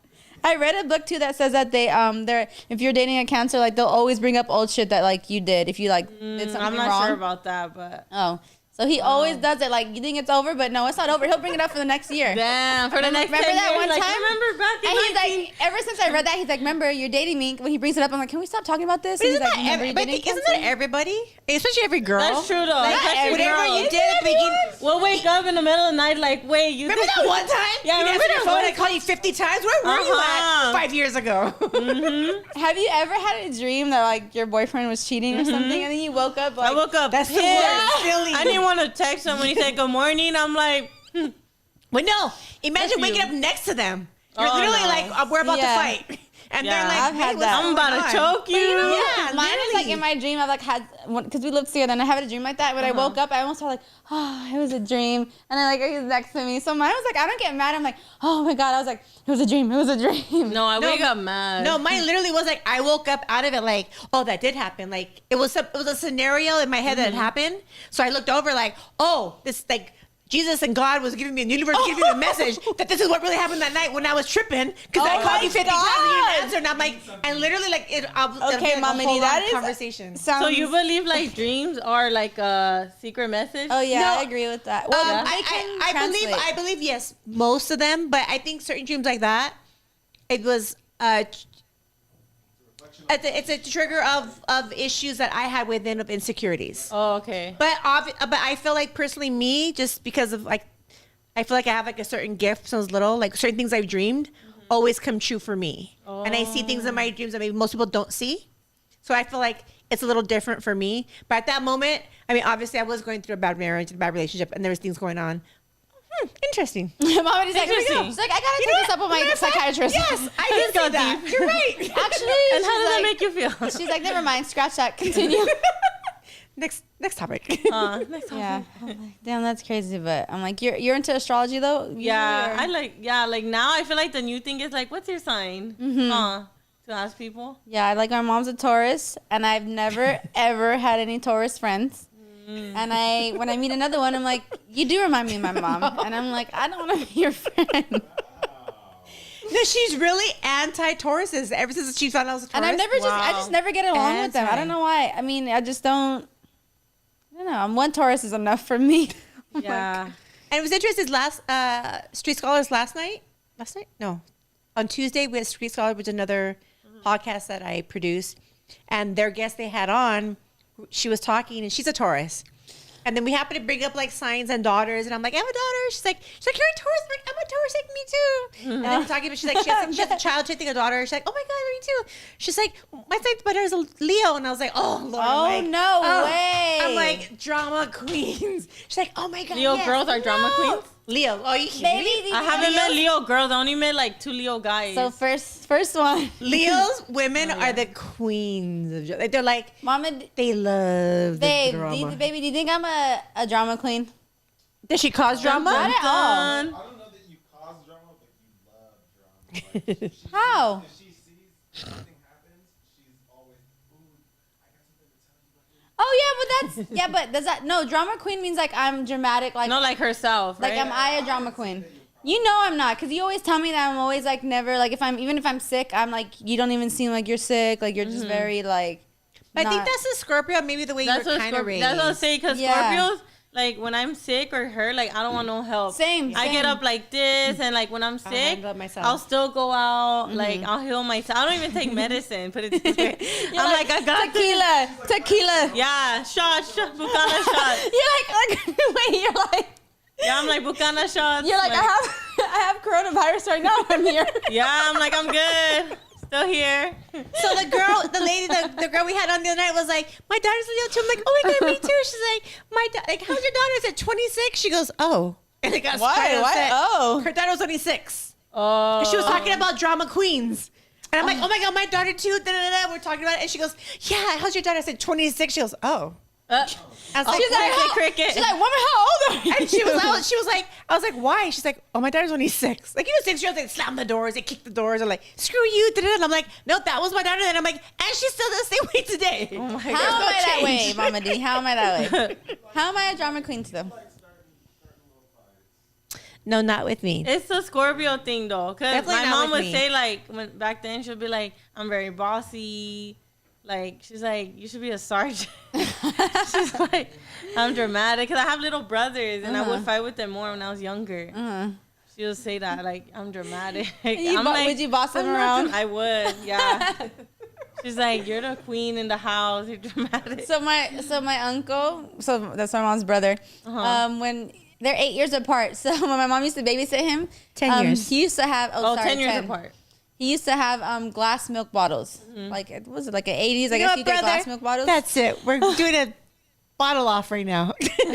I read a book too that says that they're if you're dating a Cancer, like they'll always bring up old shit that like you did if you like did something I'm not wrong. sure about that, but So he always does it. Like you think it's over, but no, it's not over. He'll bring it up for the next year. damn, for the And next remember 10 that years, one like, time? remember back in And he's 19... like, ever since I read that, he's like, remember, you're dating me. When he brings it up, I'm like, can we stop talking about this? But And isn't he's like, that remember, you're dating isn't that Cancer? everybody? Especially every girl. That's true though. Like, Especially Whatever girls. you did at the beginning. We'll wake up in the middle of the night like, wait, you Remember that one time? Yeah, you remember answered your that phone one and called you 50 times? Where were you Uh-huh. at 5 years ago? Have you ever had a dream that like your boyfriend was cheating or something, and then you woke up like, I woke up That's the pissed. worst feeling. I didn't want to text him when he said good morning. I'm like, But no, imagine That's waking you. up next to them. You're Oh, literally no. like, we're about Yeah. to fight. And Yeah. they're like, I've had hey, what's that. I'm going about on? to choke you. Yeah, mine is like literally. in my dream. I've like had because we lived together, and I had a dream like that. When I woke up, I almost felt like, oh, it was a dream, and then like he's next to me. So mine was like, I don't get mad. I'm like, oh my god, I was like, it was a dream. It was a dream. No, I No, wake up mad. No, mine literally was like I woke up out of it like, oh, that did happen. Like it was a scenario in my head that had happened. So I looked over like, oh, this like Jesus and God was giving me, the universe was giving me a message that this is what really happened that night when I was tripping because I Oh called my you 50 times and you God. didn't answer. And I'm like, and literally like it. Okay, Mama D, that is conversation. sounds. So you believe like dreams are like a secret message? Oh yeah, No. I agree with that. Well, Yeah. they can translate. I believe yes, most of them, but I think certain dreams like that, it was it's a trigger of issues that I had within of insecurities. Oh, okay. But I feel like personally me, just because of like, I feel like I have like a certain gift since I was little, like certain things I've dreamed always come true for me. And I see things in my dreams that maybe most people don't see. So I feel like it's a little different for me. But at that moment, I mean, obviously I was going through a bad marriage and a bad relationship and there was things going on. Interesting. Mama D's like, here we go. Interesting. She's like, I gotta take this up with my psychiatrist. Yes, I did go see that. deep. You're right. Actually, And how she's does that like- make you feel? She's like, never mind, scratch that. Continue. Next topic. Next time. Yeah. I'm like, damn, that's crazy. But I'm like, you're into astrology though? usually, Yeah, or- like now I feel like the new thing is like, what's your sign? To ask people. Yeah, like my mom's a Taurus, and I've never ever had any Taurus friends. And when I meet another one, I'm like, you do remind me of my mom, and I'm like, I don't want to be your friend. No, she's really anti-Tauruses ever since she found out I was a Taurus. And I just never get along with them. I don't know why. I mean, I just don't. I don't know. One Taurus is enough for me. I'm Yeah. And it was interesting. Last Street Scholars last night. No, on Tuesday we had Street Scholars, which is another podcast that I produce, and their guest they had on, she was talking, and she's a Taurus. And then we happened to bring up like signs and daughters, and I'm like, I have a daughter. She's like, you're a Taurus. I'm like, I'm a Taurus, like me too. And then we're talking, but she's like, she has a child chasing a daughter. She's like, oh my god, me too. She's like, my son's better is a Leo, and I was like, oh Lord. Oh, I'm like, no way. I'm like drama queens. She's like, oh my god, Leo yes. girls are drama No. queens? Leo, oh you kidding Baby, me? I haven't met Leo girls. I only met like 2 Leo guys. So first one, Leo's women are the queens of like, they're like Mama, they love the babe, drama. baby, do you think I'm a drama queen? Does she cause drama? Not at all. I don't know that you cause drama, but you love drama. Like, if she How? If she sees something happens, she's always, ooh, I got something to tell you about this. Oh yeah, but but does that no drama queen means like I'm dramatic, like no, like herself, right? like am I a drama queen? You know I'm not, because you always tell me that I'm always like never like if I'm sick, I'm like you don't even seem like you're sick, like you're just very like. I think not- that's a Scorpio, maybe the way That's you're what kind of raised. That's what I'm saying. Because Yeah. Scorpios, like when I'm sick or hurt, like I don't want no help. Same, I get same. up like this, and like when I'm sick, handle it myself. I'll still go out. Like I'll heal myself. I don't even take medicine. Put it this way. I'm like I got this. tequila. Yeah, shot, Bucana shot. You're like wait, you're like Yeah, I'm like Bucana shots. I have coronavirus right now. I'm here. Yeah, I'm like I'm good. Still here. So the lady, the girl we had on the other night was like, my daughter's a little too. I'm like, oh my God, me too. She's like, how's your daughter? I said 26. She goes, oh. And it got Why? upset. Oh. Her daughter was only 6. Oh. She was talking about drama queens. And I'm like, oh my God, my daughter too. Da, da, da. We're talking about it. And she goes, yeah, how's your daughter? I said 26. She goes, oh. Uh, I was like, She's like, cricket. She's like, woman, how old are you? and she was like, I was like, why? She's like, oh, my daughter's only 6. Like, 6-year-olds, they slam the doors, they kick the doors, they're like, screw you. Da, da, da. And I'm like, no, that was my daughter. And I'm like, and she's still the same way today. Oh my How God. am I that way, Mama D? How am I that way? How am I a drama queen to them? No, not with me. It's the Scorpio thing though, because Definitely my not mom with would me. say like when back then she'll be like, I'm very bossy. Like she's like, you should be a sergeant. She's like, I'm dramatic because I have little brothers and I would fight with them more when I was younger. She would say that like I'm dramatic. I'm like, would you boss them "I'm not around? I would, yeah. She's like, you're the queen in the house. You're dramatic. So my uncle, so that's my mom's brother. When they're 8 years apart, so when my mom used to babysit him, 10 years. He used to have 10 years apart. He used to have glass milk bottles. Like it was like an 80s. I guess you get glass milk bottles. That's it. We're doing a bottle off right now.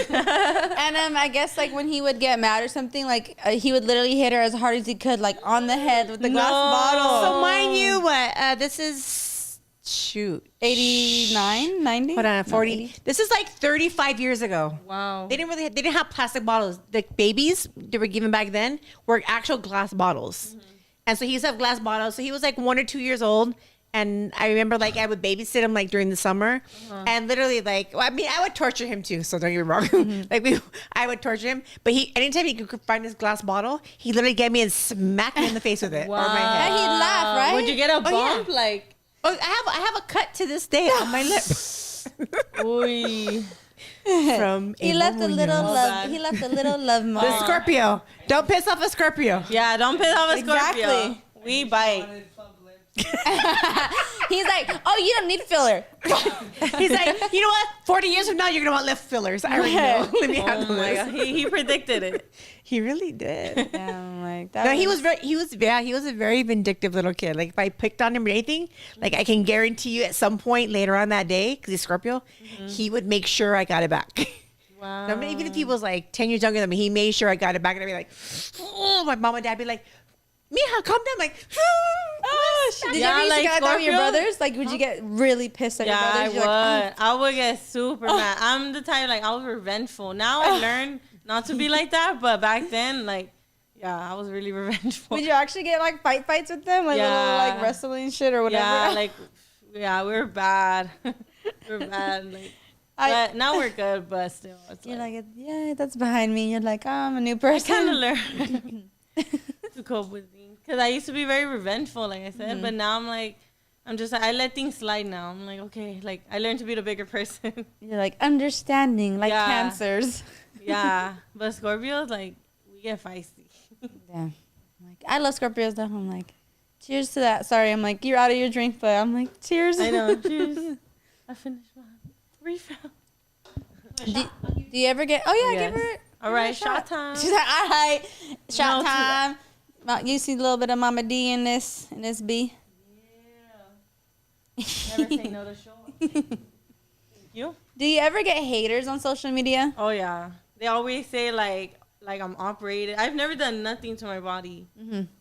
And I guess like when he would get mad or something, like he would literally hit her as hard as he could, like on the head with the glass bottle. So mind you, what this is. Shoot, 89, 90. Hold on, 40. No, 80. This is like 35 years ago. Wow. They didn't have plastic bottles. The babies they were given back then were actual glass bottles. And so he used to have glass bottles. So he was like 1 or 2 years old. And I remember like I would babysit him like during the summer. And literally like, well, I mean, I would torture him too. So don't get me wrong. I would torture him. But anytime he could find his glass bottle, he literally get me and smack me in the face with it. Wow. Or my head. And he'd laugh, right? Would you get a bump? yeah. Like, Oh, I have a cut to this day on my lip. Oy. From He a left a woman. little Oh, love. God. He left a little love mark. The Scorpio. Don't piss off a Scorpio. Yeah, don't piss off a Exactly. Scorpio. We bite. He's like, oh, you don't need filler. He's like, you know what? 40 years from now, you're going to want lip fillers. I already know. Let me have Oh the my list. God. He predicted it. He really did. Yeah, I'm like that. No, he was a very vindictive little kid. Like if I picked on him or anything, like I can guarantee you at some point later on that day, because he's Scorpio, he would make sure I got it back. Wow. I mean, even if he was like 10 years younger than me, he made sure I got it back. And I'd be like, oh, my mom and dad be like, Mija, calm down. Like, Oh, shit. Did Yeah, you ever used to like get like that with your Scorpio? brothers? Like, would you get really pissed at Yeah, your I brothers? would. You're like, I would get super mad. I'm the type, like, I was revengeful. Now I learned not to be like that, but back then, like, yeah, I was really revengeful. would you actually get like fights with them? Like little Yeah. like wrestling shit or whatever? Yeah, like, yeah, we were bad. We're bad. Like, but now we're good, but still. It's You're like, like, yeah, that's behind me. You're like, oh, I'm a new I person. kind of learned to cope with things. Because I used to be very revengeful, like I said, but now I'm like, I let things slide now. I'm like, okay, like, I learned to be the bigger person. You're like understanding, like Yeah. cancers. Yeah, but Scorpios, like, we get feisty. Yeah. Like, I love Scorpios though. I'm like, cheers to that. Sorry, I'm like, you're out of your drink, but I'm like, cheers. I know. Cheers. I finished my refill. Do you ever get? Oh yeah, Yes. give her. All right, shot time. She's like, all right, shot No, time. You see a little bit of Mama D in this B. Yeah. Never say no to show. You? Do you ever get haters on social media? Oh yeah. They always say like I'm operated. I've never done nothing to my body.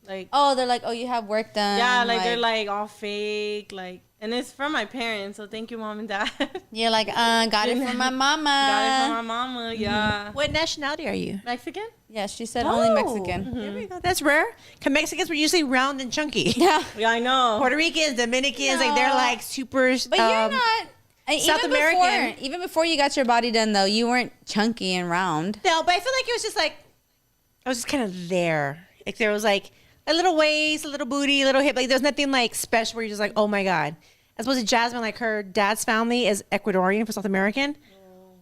Like Oh, they're like, oh, you have work done. yeah, like they're like all fake, like, and it's from my parents. So thank you, mom and dad. You're like, got it from my mama. Got it from my mama. Yeah. what nationality are you? Mexican? Yeah, she said only Mexican. There we go. That's rare. Because Mexicans were usually round and chunky. Yeah, Yeah, I know. Puerto Ricans, Dominicans, like they're No. like super. but you're not. South Even American. even before you got your body done, though, you weren't chunky and round. No, but I feel like it was just like I was just kind of there. Like there was like a little waist, a little booty, a little hip. Like there's nothing like special where you're just like, oh my god. As opposed to Jasmine, like her dad's family is Ecuadorian for South American.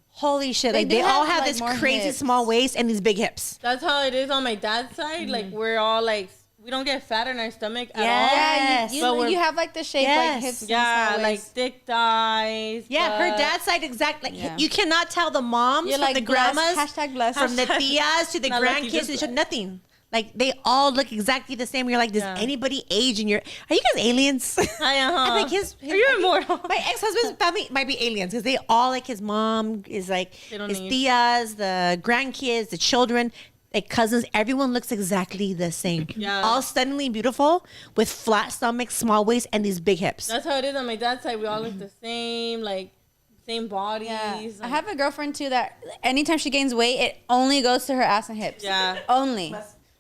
Holy shit! They Like do they all have, have like, this more crazy hips. small waist and these big hips. That's how it is on my dad's side. Like we're all like, we don't get fat in our stomach at all. Yes. Yeah, But we're- you have like the shape Yes. like hips. and Yeah, small like waist. thick thighs. Yeah, her butt. dad's side exact. Like Yeah. you cannot tell the moms You're from like the blessed, grandmas, hashtag blessed. from the tias to the Not lucky, grandkids. just They show nothing. Like they all look exactly the same. You're like, does anybody age in your? Are you guys aliens? I'm like Are you immortal? My ex-husband's family might be aliens because they all like his mom is like his tias, the grandkids, the children, like cousins. Everyone looks exactly the same. Yeah. All stunningly beautiful with flat stomachs, small waist, and these big hips. That's how it is on my dad's side. We all look the same, like same bodies. Yeah. Like, I have a girlfriend too that anytime she gains weight, it only goes to her ass and hips. Yeah. Only.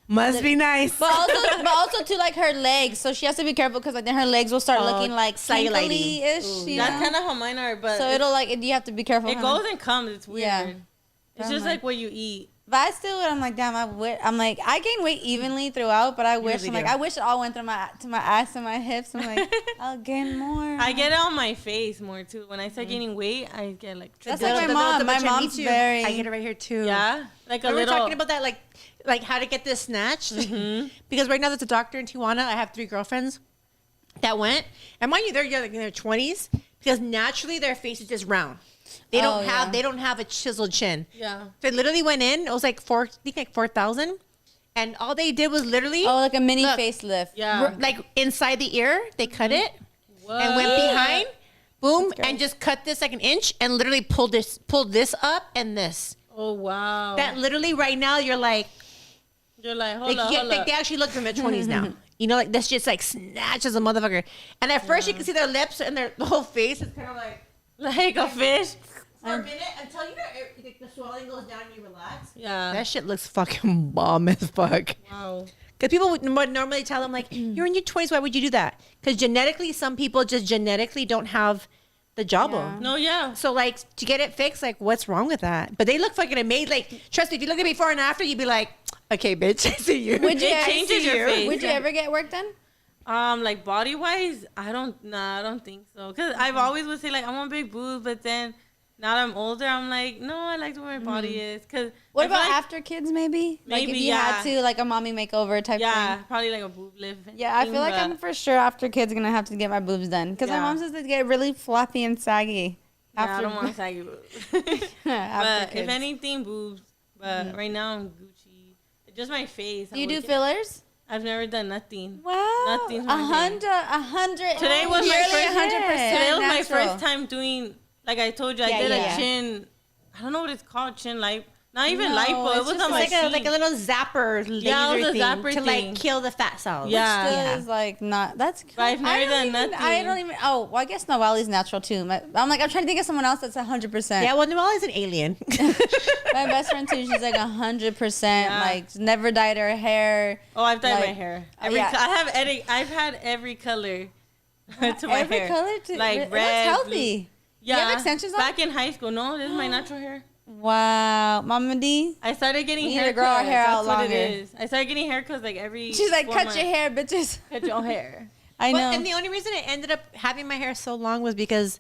Must be nice. But also to like her legs, so she has to be careful because like then her legs will start looking like cellulite-ish. That's kind of how mine are, but so it'll like you have to be careful. It goes and comes. It's weird. Yeah. It's just like what you eat. But I still, I'm like, damn, I'm like, I gain weight evenly throughout, but I wish, I'm like, I wish it all went through my ass and my hips. I'm like, I'll gain more. I get it on my face more too. When I start gaining weight, I get like. That's like my mom. My mom's very. I get it right here too. Yeah, like a We're little. talking about that, like how to get this snatched. Because right now there's a doctor in Tijuana. I have 3 girlfriends that went, and mind you, they're like in their 20s because naturally their face is just round. They don't have a chiseled chin. Yeah. They literally went in. It was like 4,000, and all they did was literally like a mini facelift. Yeah. like inside the ear. They cut it and went behind, boom, and just cut this like an inch and literally pulled this up and this. Oh wow. That literally right now you're like hold up. they actually look in their 20s now. You know, like this just like snatches a motherfucker. And at first you can see their lips and their whole face is kind of like a fish. for a minute until the swelling goes down and you relax. Yeah. That shit looks fucking bomb as fuck. Wow. Because people would normally tell them like, you're in your 20s, why would you do that? Because genetically, some people just genetically don't have the jawbone. No, yeah. So like to get it fixed, like what's wrong with that? But they look fucking amazing. Like trust me, if you look at before and after, you'd be like, okay, bitch, I see you. Would you It changes your face. Would you ever get work done? Like body wise, I don't think so. Cause I've always would say like I want big boobs, but then now that I'm older, I'm like, no, I like the way my body is. Cause what about like, after kids? Maybe like if you yeah. had to like a mommy makeover type yeah, thing. probably like a boob lift. Yeah, I feel like I'm for sure after kids gonna have to get my boobs done because my mom says they get really floppy and saggy. Yeah, I don't want saggy boobs. But kids. if anything, boobs. But right now I'm Gucci. Just my face. Do you do fillers? I've never done nothing. Wow, Nothing's my thing. 100. Today was my nearly first. 100%. Today was my natural. first time doing. Like I told you, I did a chin. I don't know what it's called. Chin lipo. Not even lipo. It was on my like a little zapper laser it was a thing zapper to thing. like kill the fat cells. Yeah. Still Yeah. is like not. That's. But I've never done nothing. I don't even. Oh, well, I guess Nawali's natural too. I'm like, I'm trying to think of someone else that's 100%. Yeah, well, Noelle is an alien. My best friend too. She's like 100%. Like never dyed her hair. Oh, I've dyed like, my hair. I've had every color to my every hair. color to Like it red. looks healthy. Blue. Yeah. You have extensions on? Back in high school. No, this is my natural hair. Wow, Mama D. I started getting We need haircuts. to grow our hair out That's what longer. it is. I started getting haircuts like every. She's like, 4 cut months. your hair, bitches. Cut your hair. I know. And the only reason I ended up having my hair so long was because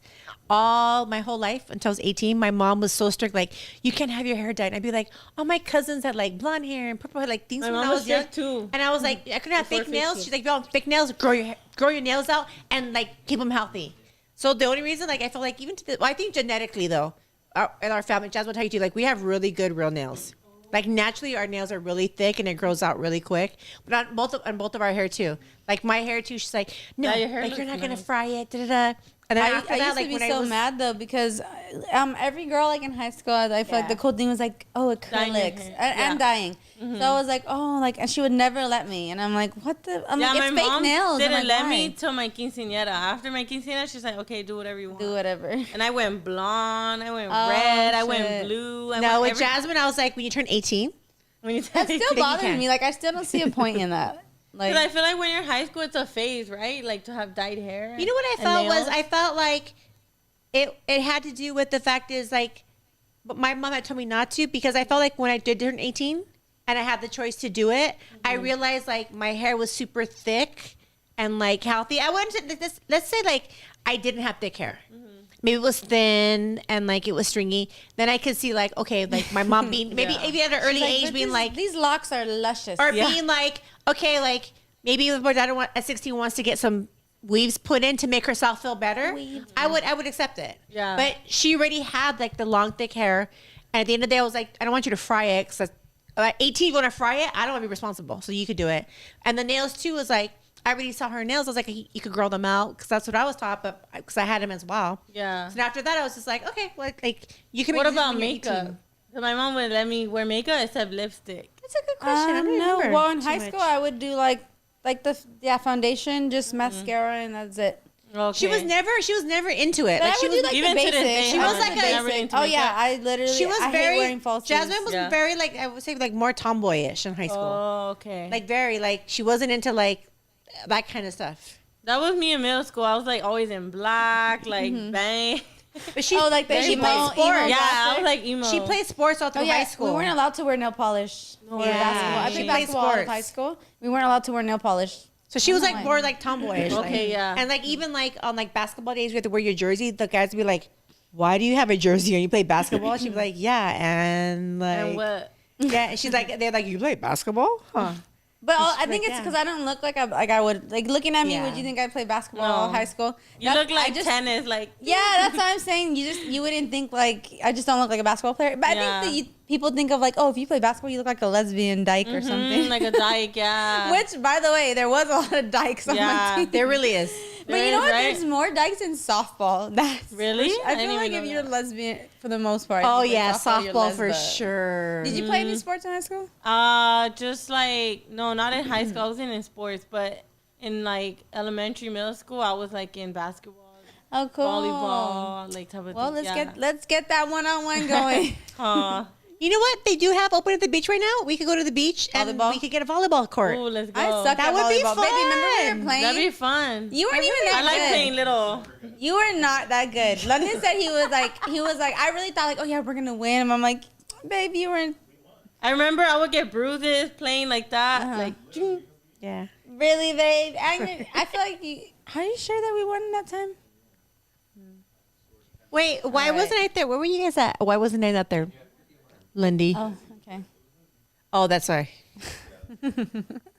my whole life until I was 18, my mom was so strict. Like, you can't have your hair dyed. And I'd be like, all my cousins had like blonde hair and purple hair, like things My when mom I was was young. strict too. And I was like, I couldn't have Before fake nails. 15. She's like, yo, fake nails, grow your nails out and like keep them healthy. So the only reason, like, I feel like even I think genetically though, in our family, Jazz will tell you too, like we have really good real nails. Like naturally, our nails are really thick and it grows out really quick. But on both of our hair too. Like my hair too. She's like, no, Yeah, your hair like you're looks not gonna nice. fry it. Da, da, da. And then I after used that, to like be when I so was mad though because every girl like in high school, I feel like the cool thing was like, oh, Dyeing your acrylics hair. and dyeing. So I was like, oh, like, and she would never let me, and I'm like, what the? I'm like, my it's fake mom nails. I'm didn't like, let why? me till my quinceañera. After my quinceañera, she's like, okay, do whatever you want. do whatever. And I went blonde. I went Oh, red. I shit. went blue. no, with Jasmine, I was like, when you turn 18, When you That still you bothers can. me. Like, I still don't see a point in that. Like, Because I feel like when you're in high school, it's a phase, right? Like to have dyed hair. you know what I and felt was nails. I felt like it had to do with the fact is like, but my mom had told me not to because I felt like when I did turn 18 and I had the choice to do it, I realized like my hair was super thick and like healthy. I went to this. Let's say like I didn't have thick hair. Maybe it was thin and like it was stringy. Then I could see like, okay, like my mom being maybe at an early like, age but being like, these locks are luscious. or being like, okay, like maybe if my daughter at 16 wants to get some weaves put in to make herself feel better, I would accept it. Yeah. But she already had like the long thick hair, and at the end of the day, I was like, I don't want you to fry it because 18, you want to fry it? I don't want to be responsible. So you could do it. And the nails too was like, I already saw her nails. I was like, you could grow them out because that's what I was taught, but because I had them as well. Yeah. So after that, I was just like, okay, well, like you can. What make about when you're makeup? 18. So my mom would let me wear makeup except lipstick. That's a good question. I don't No, remember well, in too high much. school, I would do like the foundation, just mascara, and that's it. Okay. She was never into it. But Like I she would was do like even the to this basics. day, She I was would like do the a- basics. into Oh yeah, makeup. I literally. She was I very hate wearing falsies. Jasmine was Yeah. very like I would say like more tomboyish in high school. Oh, okay. Like very like she wasn't into like that kind of stuff. That was me in middle school. I was like always in black, like bang. But she Oh, like the she emo- played emo sports. Yeah, I glasses? was like emo. She played sports all Oh through yeah, high school. we weren't allowed to wear nail polish for Yeah. basketball. I She played played basketball all of sports. high school. We weren't allowed to wear nail polish. So she was Oh, like my. more like tomboyish. like- Okay, yeah. And like even like on like basketball days, we had to wear your jersey. The guys would be like, "Why do you have a jersey? And you play basketball?" She'd be like, "Yeah," and like, And what? yeah. And she's like, "They're like, you play basketball, huh?" But I like, think it's yeah. because I don't look like I would like looking at me. Yeah. Would you think I played basketball all No. high school? You That- look I like just, tennis, like Yeah, that's what I'm saying. You wouldn't think like I just don't look like a basketball player. But Yeah. I think that people think of like, oh, if you play basketball, you look like a lesbian dyke or something. like a dyke, yeah. Which, by the way, there was a lot of dykes on Yeah. my team. There really is. But There you know is, what? right? There's more dykes in softball. That's Really? for sure. I I feel didn't like even if know you're that. lesbian for the most part. Oh if you play yeah, you're softball for lesba. sure. Did you play any sports in high school? Just like no, not in high school. I wasn't in sports, but in like elementary, middle school, I was like in basketball, Oh, cool. volleyball, like type of Well, thing. let's get that one-on-one going. You know what? They do have open at the beach right now. We could go to the beach and Volleyball? we could get a volleyball court. Ooh, let's go. I suck That at would be volleyball. Baby, remember we fun. were playing? That'd be fun. You weren't even that I like good. playing little. You were not that good. London said he was like, I really thought like, oh yeah, we're gonna win. And I'm like, babe, you were I remember I would get bruises playing like that. Uh-huh. Like, Yeah. really, babe. I feel like you. Are you sure that we won that time? Wait, why All right. wasn't I there? Where were you guys at? Why wasn't I not there? Lindy. Oh, okay. Oh, that's why.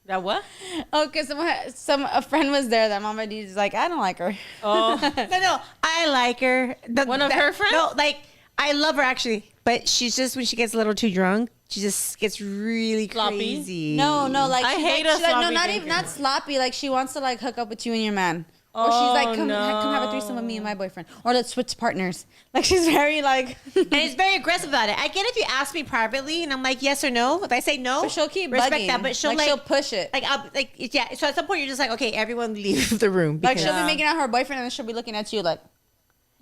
that what? Oh, because a friend was there that Mama D's like, I don't like her. Oh, No, I like her. One of her friends? No, like I love her actually, but she's just when she gets a little too drunk, she just gets really Sloppy? crazy. No, like I she's hate like, a she's like, no, sloppy not drinker. even not sloppy. Like she wants to like hook up with you and your man. Or she's Oh, like, come have a threesome with me and my boyfriend. Or let's switch partners. Like she's very like. And it's very aggressive about it. I get if you ask me privately and I'm like yes or no. If I say no, But she'll keep respect bugging. that. But she'll she'll push it. Like I'll like yeah. So at some point you're just like okay, everyone leave the room. Like because- she'll be making out her boyfriend and then she'll be looking at you like.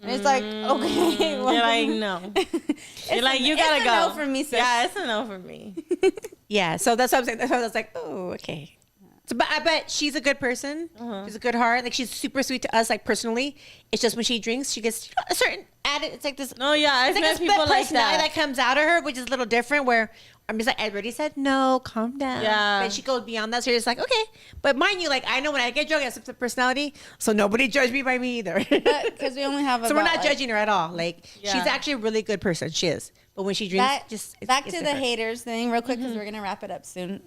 And it's like okay. you're like no. You're like you gotta it's a go. no for me, sis. Yeah, it's a no for me. Yeah, so that's what I'm saying. That's why I was like, oh, okay. So, but I bet she's a good person. She's a good heart. Like she's super sweet to us, like personally. It's just when she drinks, she gets a certain added. It's like this. No, yeah, I've It's like met this people like personality that. that comes out of her, which is a little different. Where I'm just like, I already said no, calm down. Yeah. But she goes beyond that. So you're just like, okay. But mind you, like I know when I get drunk, I have some personality. So nobody judge me by me either. Because we only have. So we're about, not like, judging her at all. Like Yeah. she's actually a really good person. She is. But when she drinks, Back it's to the different. haters thing, real quick, because we're gonna wrap it up soon.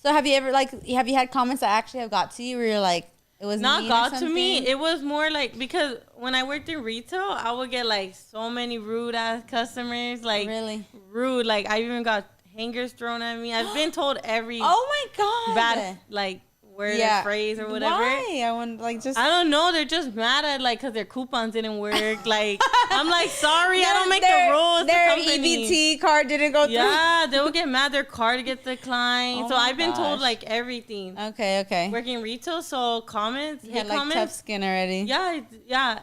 So have you ever have you had comments that actually have got to you where you're like it was Not mean or got to me. something? It was more like because when I worked in retail, I would get like so many rude ass customers. Like Really? rude. Like I even got hangers thrown at me. I've been told every Oh my god! bad like word or phrase or whatever. Why? I want like just. I don't know. They're just mad at like because their coupons didn't work. Like I'm like sorry, I don't make the rules. Their the company. EBT card didn't go through. Yeah, they will get mad. Their card gets declined. Oh so my I've been told gosh. like everything. Okay. Working retail, so comments, You hate had like comments. tough skin already. Yeah.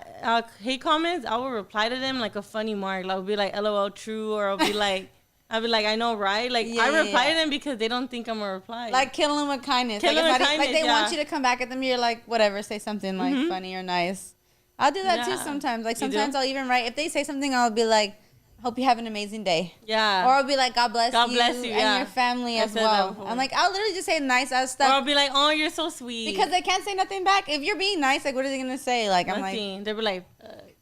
Hate comments. I will reply to them like a funny mark. Like, I'll be like, "LOL, true," or I'll be like, I know, right? Like Yeah, I yeah, reply yeah. to them because they don't think I'm a reply. Like kill them with kindness. Kill like, 'em if with I- like kindness, they want yeah. you to come back at them. You're like whatever. Say something like funny or nice. I'll do that too Yeah. sometimes. Like You do? sometimes I'll even write if they say something. I'll be like, "Hope you have an amazing day." yeah. Or I'll be like, God bless God you, bless you, and yeah. your family I as said that well. before. I'm like, I'll literally just say nice ass Or I'll stuff be like, "Oh, you're so sweet." because they can't say nothing back. If you're being nice, like, what are they gonna say? Like, I'm like, nothing. They'll be like,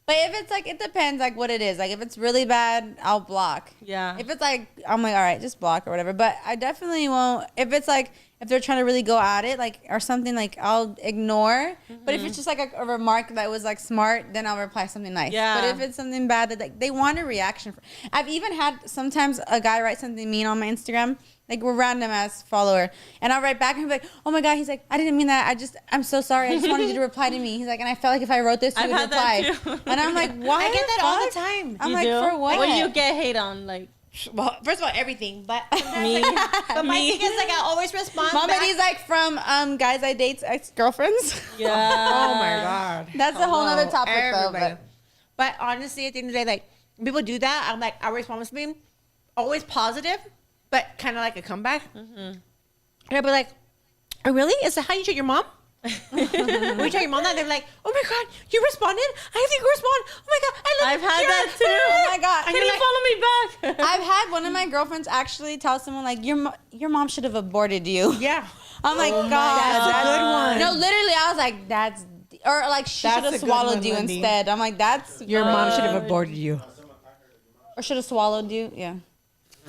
but if it's like, it depends, like, what it is. Like, if it's really bad, I'll block. yeah. If it's like, I'm like, all right, just block or whatever. But I definitely won't. If it's like, if they're trying to really go at it, like, or something, like, I'll ignore. But if it's just like a remark that was like smart, then I'll reply something nice. Yeah. But if it's something bad that like they want a reaction, I've even had sometimes a guy write something mean on my Instagram. Like, we're random ass follower. And I'll write back and be like, oh my God. He's like, I didn't mean that. I'm so sorry. I just wanted you to reply to me. He's like, and I felt like if I wrote this, you I've would had that reply. too. And I'm like, why? I get that all the fuck? time. I'm You like, do? for what? What do you get hate on? Like, Well, first of all, everything, but me? but my Me? thing is like I always respond Mom, back. he's like from guys I date ex-girlfriends. Yeah. Oh my God. That's a whole nother topic Everybody. though. But honestly, at the end of the day, like when people do that, I'm like, I respond with something always positive, but kind of like a comeback. And I'll be like, oh, really? Is that how you treat your mom? When you tell your mom that, they're like, oh my God, you responded? I think you respond. Oh my God, I love I've had you. that too. Oh my God. Can you follow me back? I've had one of my girlfriends actually tell someone like, your mom should have aborted you. Yeah. I'm like, God, That's a good one. No, literally, I was like, that's, or like she That's should a have good swallowed one, you Lindy. instead. I'm like, that's Your mom should have aborted you. or should have swallowed you. Yeah.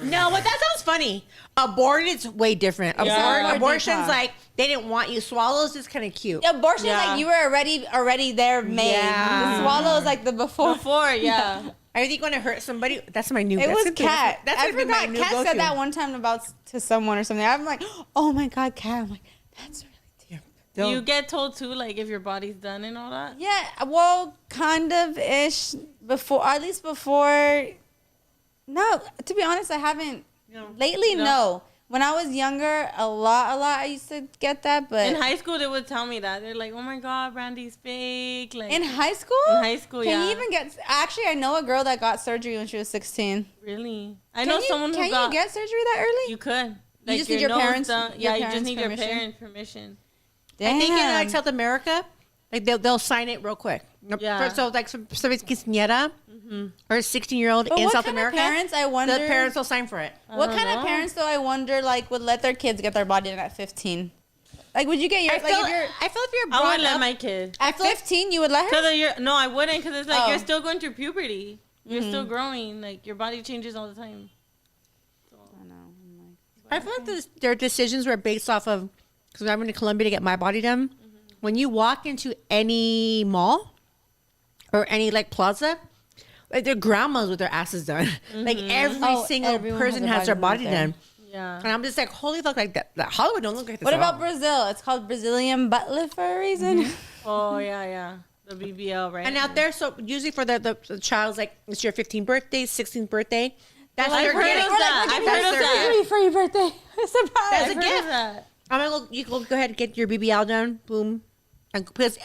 No, but that sounds funny. Aborted's way different. Yeah. Abortion's Different. like they didn't want you. Swallows is kind of cute. Abortion is Yeah. like you were already there made. Yeah. The swallow is like the before. Before, yeah. I think when I hurt somebody, that's my new. It that's was gonna be- Kat. That's I gonna be my forgot. new Kat go-to. said that one time about to someone or something. I'm like, oh my God, Kat. I'm like, that's really deep. Do you get told too, like, if your body's done and all that? Yeah, well, kind of ish before, at least before. No, to be honest, I haven't. Lately, no. When I was younger, a lot, I used to get that, but In high school, they would tell me that. They're like, oh my God, Brandy's fake. Like, in high school, school, can yeah. you even get? Actually, I know a girl that got surgery when she was 16. Really? I know someone who Can got. you get surgery that early? You could. You just need your nose parents- done- your Yeah, you parents' just need permission? your parents' permission. I think in Damn. like South America, like they'll sign it real quick. Yeah. So like somebody's quinceañera or a 16-year-old But in what South kind America, of parents? I wonder. the parents will sign for it. What don't kind of know. parents though? I wonder, like, would let their kids get their body done at 15? Like, would you get your I like feel if you're if you're I brought wouldn't let up, my kid. at 15? You would let her? No, I wouldn't, because it's like Oh. you're still going through puberty. You're still growing. Like, your body changes all the time. I know. I feel like their decisions were based off of because I went to Colombia to get my body done. When you walk into any mall or any like plaza, like their grandmas with their asses done. Like every Oh, single everyone person has has their their body body done done. Yeah. And I'm just like, holy fuck, like that Hollywood don't look like this. What at about all. Brazil? It's called Brazilian butt lift for a reason. Oh, yeah. The BBL, right? And out there, so usually for the child's like it's your 15th birthday, 16th birthday. That's I've their heard gift. of that. I've heard of that. for your birthday. Surprise. That's I've a heard gift. of that. I'm gonna go. You go ahead and get your BBL done. Boom, and because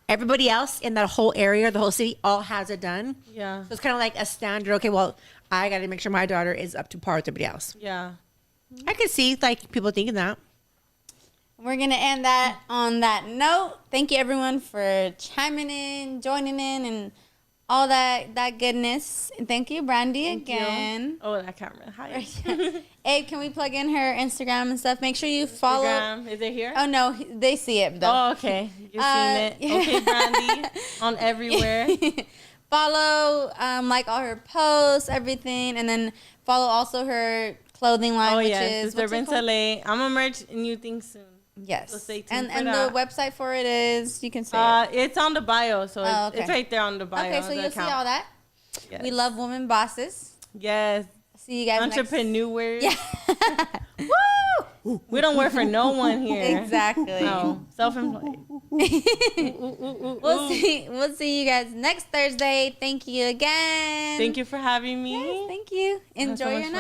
everybody else in that whole area, the whole city, all has it done. Yeah. So it's kind of like a standard. Okay, well, I got to make sure my daughter is up to par with everybody else. Yeah. I could see like people thinking that. We're going to end that on that note. Thank you, everyone, for chiming in, joining in, and all that goodness. And thank you, Brandy, again. Oh, that camera. Hi. Abe, can we plug in her Instagram and stuff? Make sure you follow. Instagram. Is it here? Oh, no, they see it, though. Oh, okay. You've seen it. yeah. Okay, Brandy. On everywhere. Follow, like all her posts, everything, and then follow also her clothing line, Oh, which yes. is Sister what's it Ben called? Saleh. I'm going to merch new things soon. Yes. So stay tuned and for the that. website for it is, you can say it. It's on the bio, so Oh, it's okay. right there on the bio. Okay, so the you'll see account. all that. Yes. We love women bosses. Yes. See you guys Entrepreneurs. next. Yeah. Woo! We don't work for no one here. Exactly. No. Self-employed. We'll see you guys next Thursday. Thank you again. Thank you for having me. Yes, thank you. had so Enjoy much your fun. night.